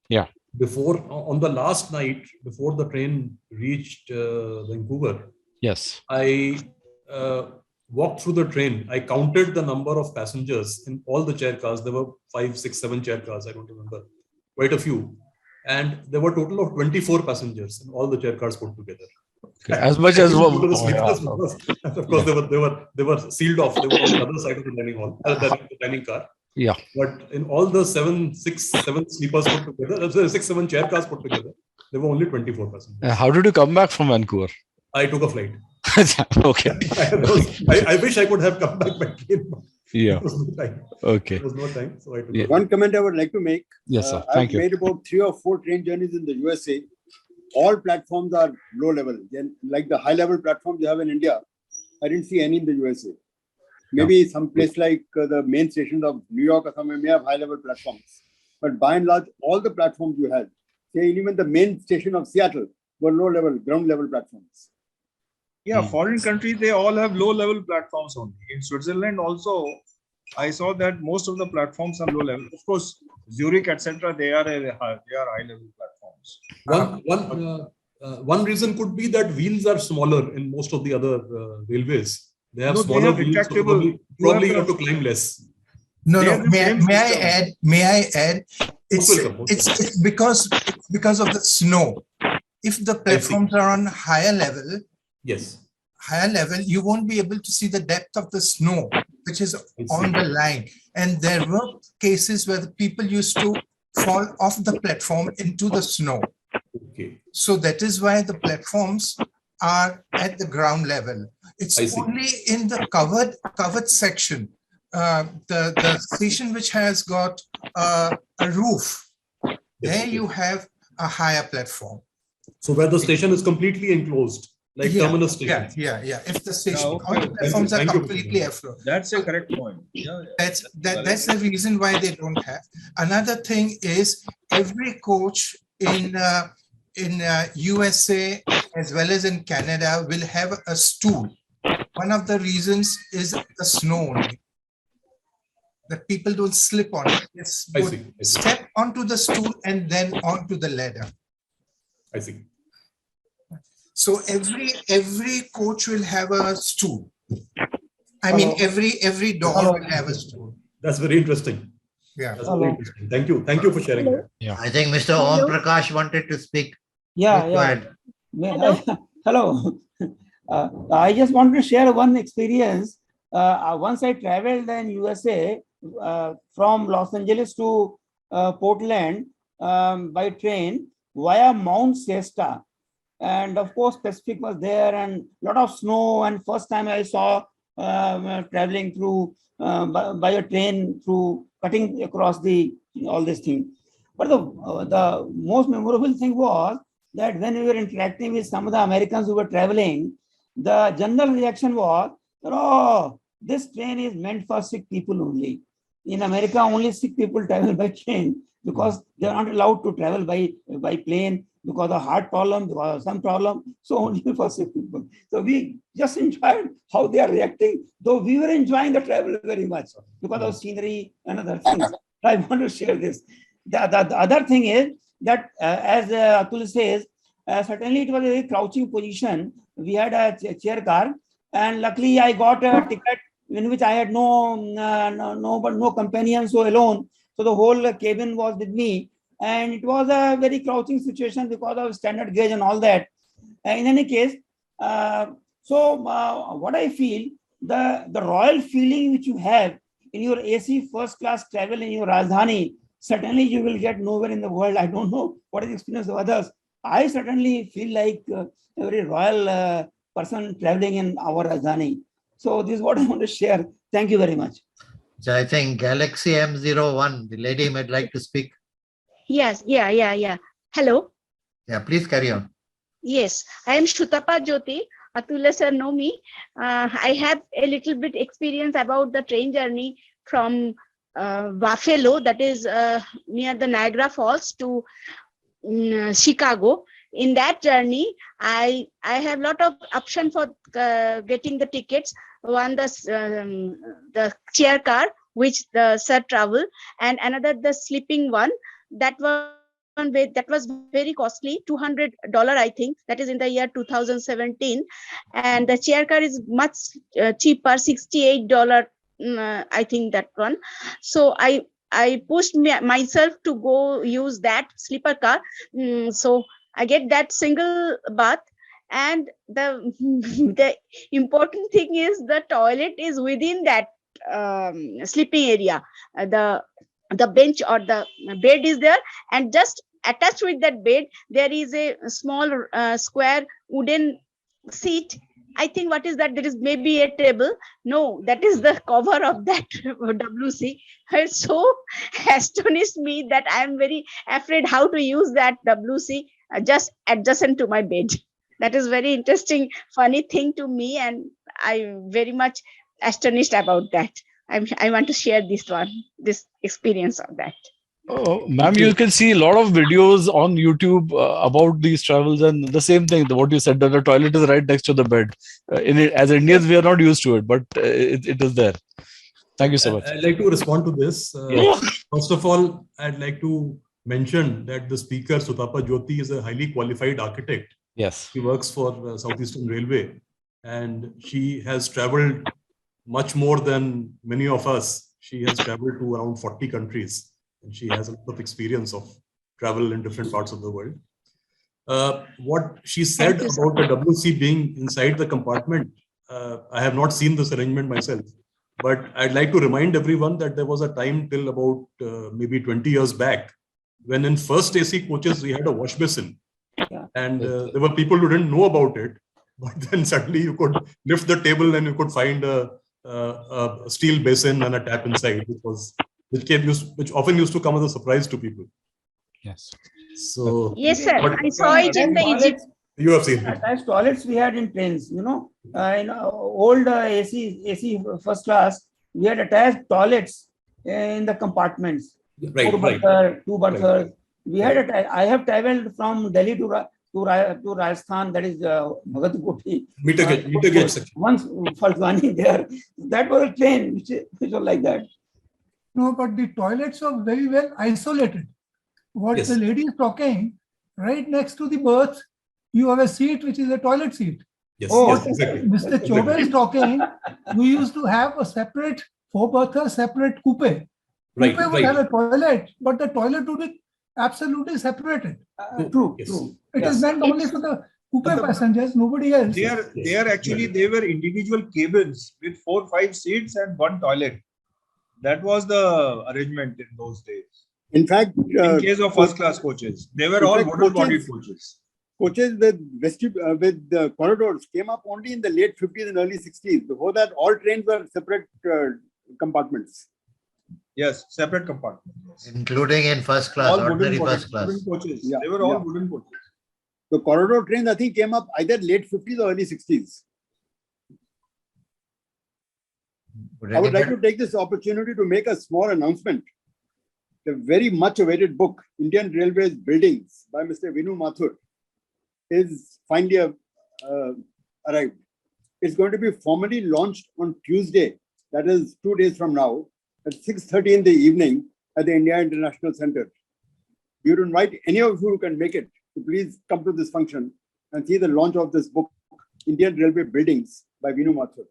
Speaker 4: Yeah.
Speaker 3: On the last night, before the train reached Vancouver.
Speaker 4: Yes.
Speaker 3: I walked through the train. I counted the number of passengers in all the chair cars. There were 5, 6, 7 chair cars. I don't remember. Quite a few. And there were a total of 24 passengers in all the chair cars put together.
Speaker 4: Okay. As much as
Speaker 3: of course, they were sealed off. They were on the other side of the dining hall, the dining car.
Speaker 4: Yeah.
Speaker 3: But in all the 7 sleepers put together, 6, 7 chair cars put together, there were only 24 passengers.
Speaker 4: How did you come back from Vancouver?
Speaker 3: I took a flight.
Speaker 4: Okay.
Speaker 3: I wish I could have come back by train.
Speaker 4: Yeah.
Speaker 3: There was no time.
Speaker 4: Okay.
Speaker 3: There was no time. So I took
Speaker 2: One comment I would like to make.
Speaker 4: Yes, sir. Thank you.
Speaker 2: I've made about 3 or 4 train journeys in the USA. All platforms are low level. Like the high level platforms you have in India, I didn't see any in the USA. Maybe some place like the main stations of New York or somewhere may have high level platforms. But by and large, all the platforms you had, say even the main station of Seattle, were low level, ground level platforms.
Speaker 6: Yeah, foreign countries, they all have low level platforms only. In Switzerland also, I saw that most of the platforms are low level. Of course, Zurich, etc., they are high level platforms.
Speaker 3: One reason could be that wheels are smaller in most of the other railways. They have smaller wheels, so probably you have to climb less.
Speaker 7: No. May I add? It's because of the snow. If the platforms are on higher level, you won't be able to see the depth of the snow, which is on the line. And there were cases where the people used to fall off the platform into the snow.
Speaker 3: Okay.
Speaker 7: So that is why the platforms are at the ground level. It's only in the covered section, the station which has got a roof, there you have a higher platform.
Speaker 3: So where the station is completely enclosed, like terminus station.
Speaker 7: Yeah. If the station, all the platforms are completely airflow.
Speaker 6: That's a correct point.
Speaker 7: That's the reason why they don't have. Another thing is every coach in USA as well as in Canada will have a stool. One of the reasons is the snow only. That people don't slip on it. They step onto the stool and then onto the ladder.
Speaker 3: I see.
Speaker 7: So every coach will have a stool. I mean, every door will have a stool.
Speaker 3: That's very interesting.
Speaker 7: Yeah.
Speaker 3: That's very interesting. Thank you for sharing that.
Speaker 1: Yeah. I think Mr. Om Prakash wanted to speak.
Speaker 8: Yeah. Hello. I just want to share one experience. Once I traveled in USA from Los Angeles to Portland by train via Mount Shasta. And of course, Pacific was there and a lot of snow. And first time I saw traveling through by a train through cutting across all this thing. But the most memorable thing was that when we were interacting with some of the Americans who were traveling, the general reaction was, oh, this train is meant for sick people only. In America, only sick people travel by train because they are not allowed to travel by plane because of heart problem, because of some problem. So only for sick people. So we just enjoyed how they are reacting, though we were enjoying the travel very much because of scenery and other things. I want to share this. The other thing is that, as Atul says, certainly it was a very crouching position. We had a chair car, and luckily I got a ticket in which I had no companion, so alone. So the whole cabin was with me, and it was a very crouching situation because of standard gauge and all that. In any case, what I feel, the royal feeling which you have in your AC first class travel in your Rajdhani, certainly you will get nowhere in the world. I don't know what is the experience of others. I certainly feel like a very royal person traveling in our Rajdhani. So this is what I want to share. Thank you very much.
Speaker 1: So I think Galaxy M01, the lady might like to speak.
Speaker 9: Yes, yeah. Hello.
Speaker 1: Yeah, please carry on.
Speaker 9: Yes, I am Shrutapa Jyoti. Atulya sir know me. I have a little bit experience about the train journey from Buffalo, that is near the Niagara Falls, to Chicago. In that journey, I have lot of option for getting the tickets. One, the chair car, which the sir travel, and another the sleeping one. That was very costly, $200 I think. That is in the year 2017, and the chair car is much cheaper, $68. I think that one. So I pushed myself to go use that sleeper car. So I get that single bath, and the important thing is the toilet is within that sleeping area. The bench or the bed is there, and just attached with that bed there is a small square wooden seat. I think what is that? There is maybe a table. No, that is the cover of that WC. It so astonished me that I am very afraid how to use that WC just adjacent to my bed. That is very interesting, funny thing to me, and I'm very much astonished about that. I want to share this experience of that.
Speaker 4: Oh, ma'am, you can see a lot of videos on YouTube about these travels, and the same thing, what you said, that the toilet is right next to the bed. As Indians, we are not used to it, but it is there. Thank you so much.
Speaker 3: I'd like to respond to this. First of all, I'd like to mention that the speaker, Shrutapa Jyoti, is a highly qualified architect.
Speaker 4: Yes.
Speaker 3: She works for Southeastern Railway, and she has traveled much more than many of us. She has traveled to around 40 countries. And she has a lot of experience of travel in different parts of the world. What she said about the WC being inside the compartment, I have not seen this arrangement myself, but I'd like to remind everyone that there was a time till about maybe 20 years back when in first AC coaches we had a wash basin, and there were people who didn't know about it, but then suddenly you could lift the table and you could find a steel basin and a tap inside, which often used to come as a surprise to people.
Speaker 4: Yes.
Speaker 3: So
Speaker 9: yes, sir. I saw it in the Egypt.
Speaker 3: You have seen it.
Speaker 8: Attached toilets we had in trains. In old AC first class, we had attached toilets in the compartments.
Speaker 3: Right.
Speaker 8: Two berthers. Right. We had I have traveled from Delhi to Rajasthan, that is Bhagat Koti.
Speaker 3: Meter gauge section.
Speaker 8: Once Faltwani there. That was a train which was like that.
Speaker 5: No, but the toilets are very well isolated. What the lady is talking, right next to the berth, you have a seat which is a toilet seat.
Speaker 3: Yes, yes, exactly.
Speaker 5: Mr. Chobe is talking, we used to have a separate four-berther, separate coupe.
Speaker 3: Right,
Speaker 5: coupe would have a toilet, but the toilet would be absolutely separated.
Speaker 8: True.
Speaker 5: It is meant only for the coupe passengers, nobody else.
Speaker 6: They were individual cabins with 4-5 seats and one toilet. That was the arrangement in those days.
Speaker 2: In fact,
Speaker 6: in case of first class coaches, they were all wooden bodied coaches.
Speaker 2: Coaches with the corridors came up only in the late 50s and early 60s. Before that, all trains were separate compartments.
Speaker 6: Yes, separate compartments.
Speaker 1: Including in first class,
Speaker 6: all
Speaker 1: ordinary
Speaker 6: wooden
Speaker 1: first class.
Speaker 6: Wooden coaches.
Speaker 2: Yeah,
Speaker 6: they were all wooden coaches.
Speaker 2: The corridor trains, I think, came up either late 50s or early 60s. I would like to take this opportunity to make a small announcement. The very much awaited book, Indian Railways Buildings by Mr. Vinu Mathur, is finally arrived. It's going to be formally launched on Tuesday, that is 2 days from now, at 6:30 in the evening at the India International Center. We would invite any of you who can make it to please come to this function and see the launch of this book, Indian Railway Buildings by Vinu Mathur.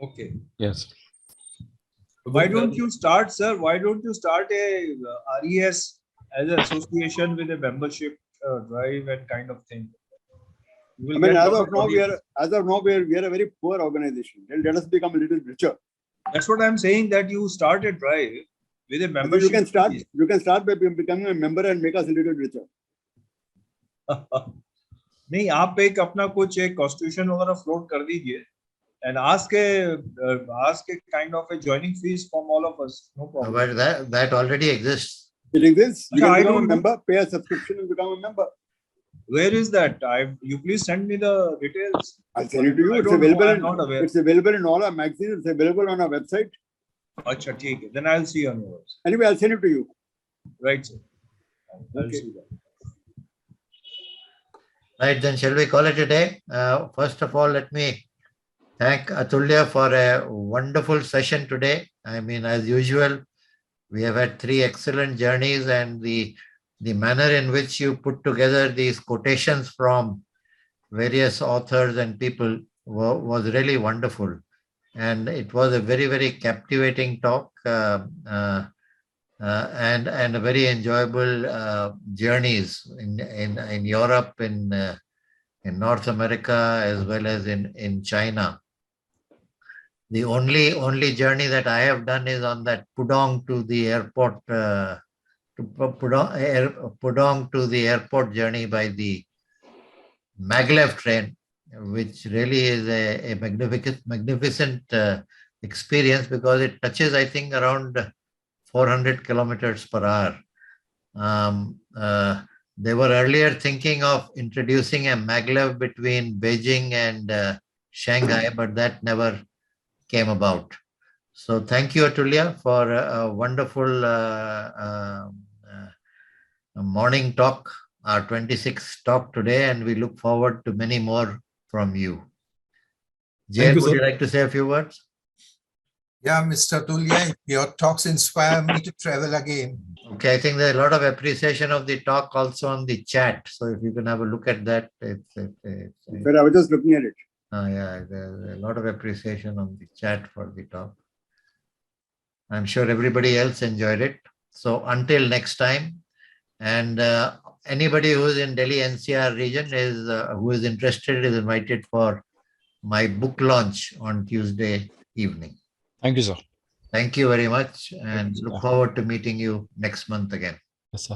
Speaker 6: Okay.
Speaker 4: Yes.
Speaker 6: Why don't you start, sir? Why don't you start a RES as an association with a membership drive and kind of thing?
Speaker 2: I mean, as of now, we are a very poor organization. Let us become a little richer.
Speaker 6: That's what I'm saying. That you start a drive with a membership.
Speaker 2: You can start by becoming a member and make us a little richer.
Speaker 6: नहीं, आप एक अपना कुछ एक constitution वगैरह float कर दीजिए. And ask a kind of a joining fees from all of us. No problem.
Speaker 1: But that already exists.
Speaker 2: It exists. You can become a member, pay a subscription, and become a member.
Speaker 6: Where is that? You please send me the details.
Speaker 2: I'll send it to you. It's available in all our magazines. It's available on our website.
Speaker 6: Achha, theek hai. Then I'll see on yours.
Speaker 2: Anyway, I'll send it to you.
Speaker 6: Right, sir. I'll see that.
Speaker 1: Right, then shall we call it a day? First of all, let me thank Atulya for a wonderful session today. I mean, as usual, we have had 3 excellent journeys, and the manner in which you put together these quotations from various authors and people was really wonderful. And it was a very, very captivating talk and a very enjoyable journeys in Europe, in North America, as well as in China. The only journey that I have done is on that Pudong to the airport, Pudong to the airport journey by the maglev train, which really is a magnificent experience, because it touches, I think, around 400 kilometers per hour. They were earlier thinking of introducing a maglev between Beijing and Shanghai, but that never came about. So thank you, Atulya, for a wonderful morning talk, our 26th talk today, and we look forward to many more from you. Jay, would you like to say a few words?
Speaker 7: Yeah, Mr. Atulya, your talks inspire me to travel again.
Speaker 1: Okay, I think there's a lot of appreciation of the talk also on the chat. So if you can have a look at that.
Speaker 2: But I was just looking at it.
Speaker 1: Yeah, there's a lot of appreciation on the chat for the talk. I'm sure everybody else enjoyed it. So until next time, and anybody who is in Delhi NCR region who is interested is invited for my book launch on Tuesday evening.
Speaker 4: Thank you, sir.
Speaker 1: Thank you very much, and look forward to meeting you next month again.
Speaker 4: Yes, sir.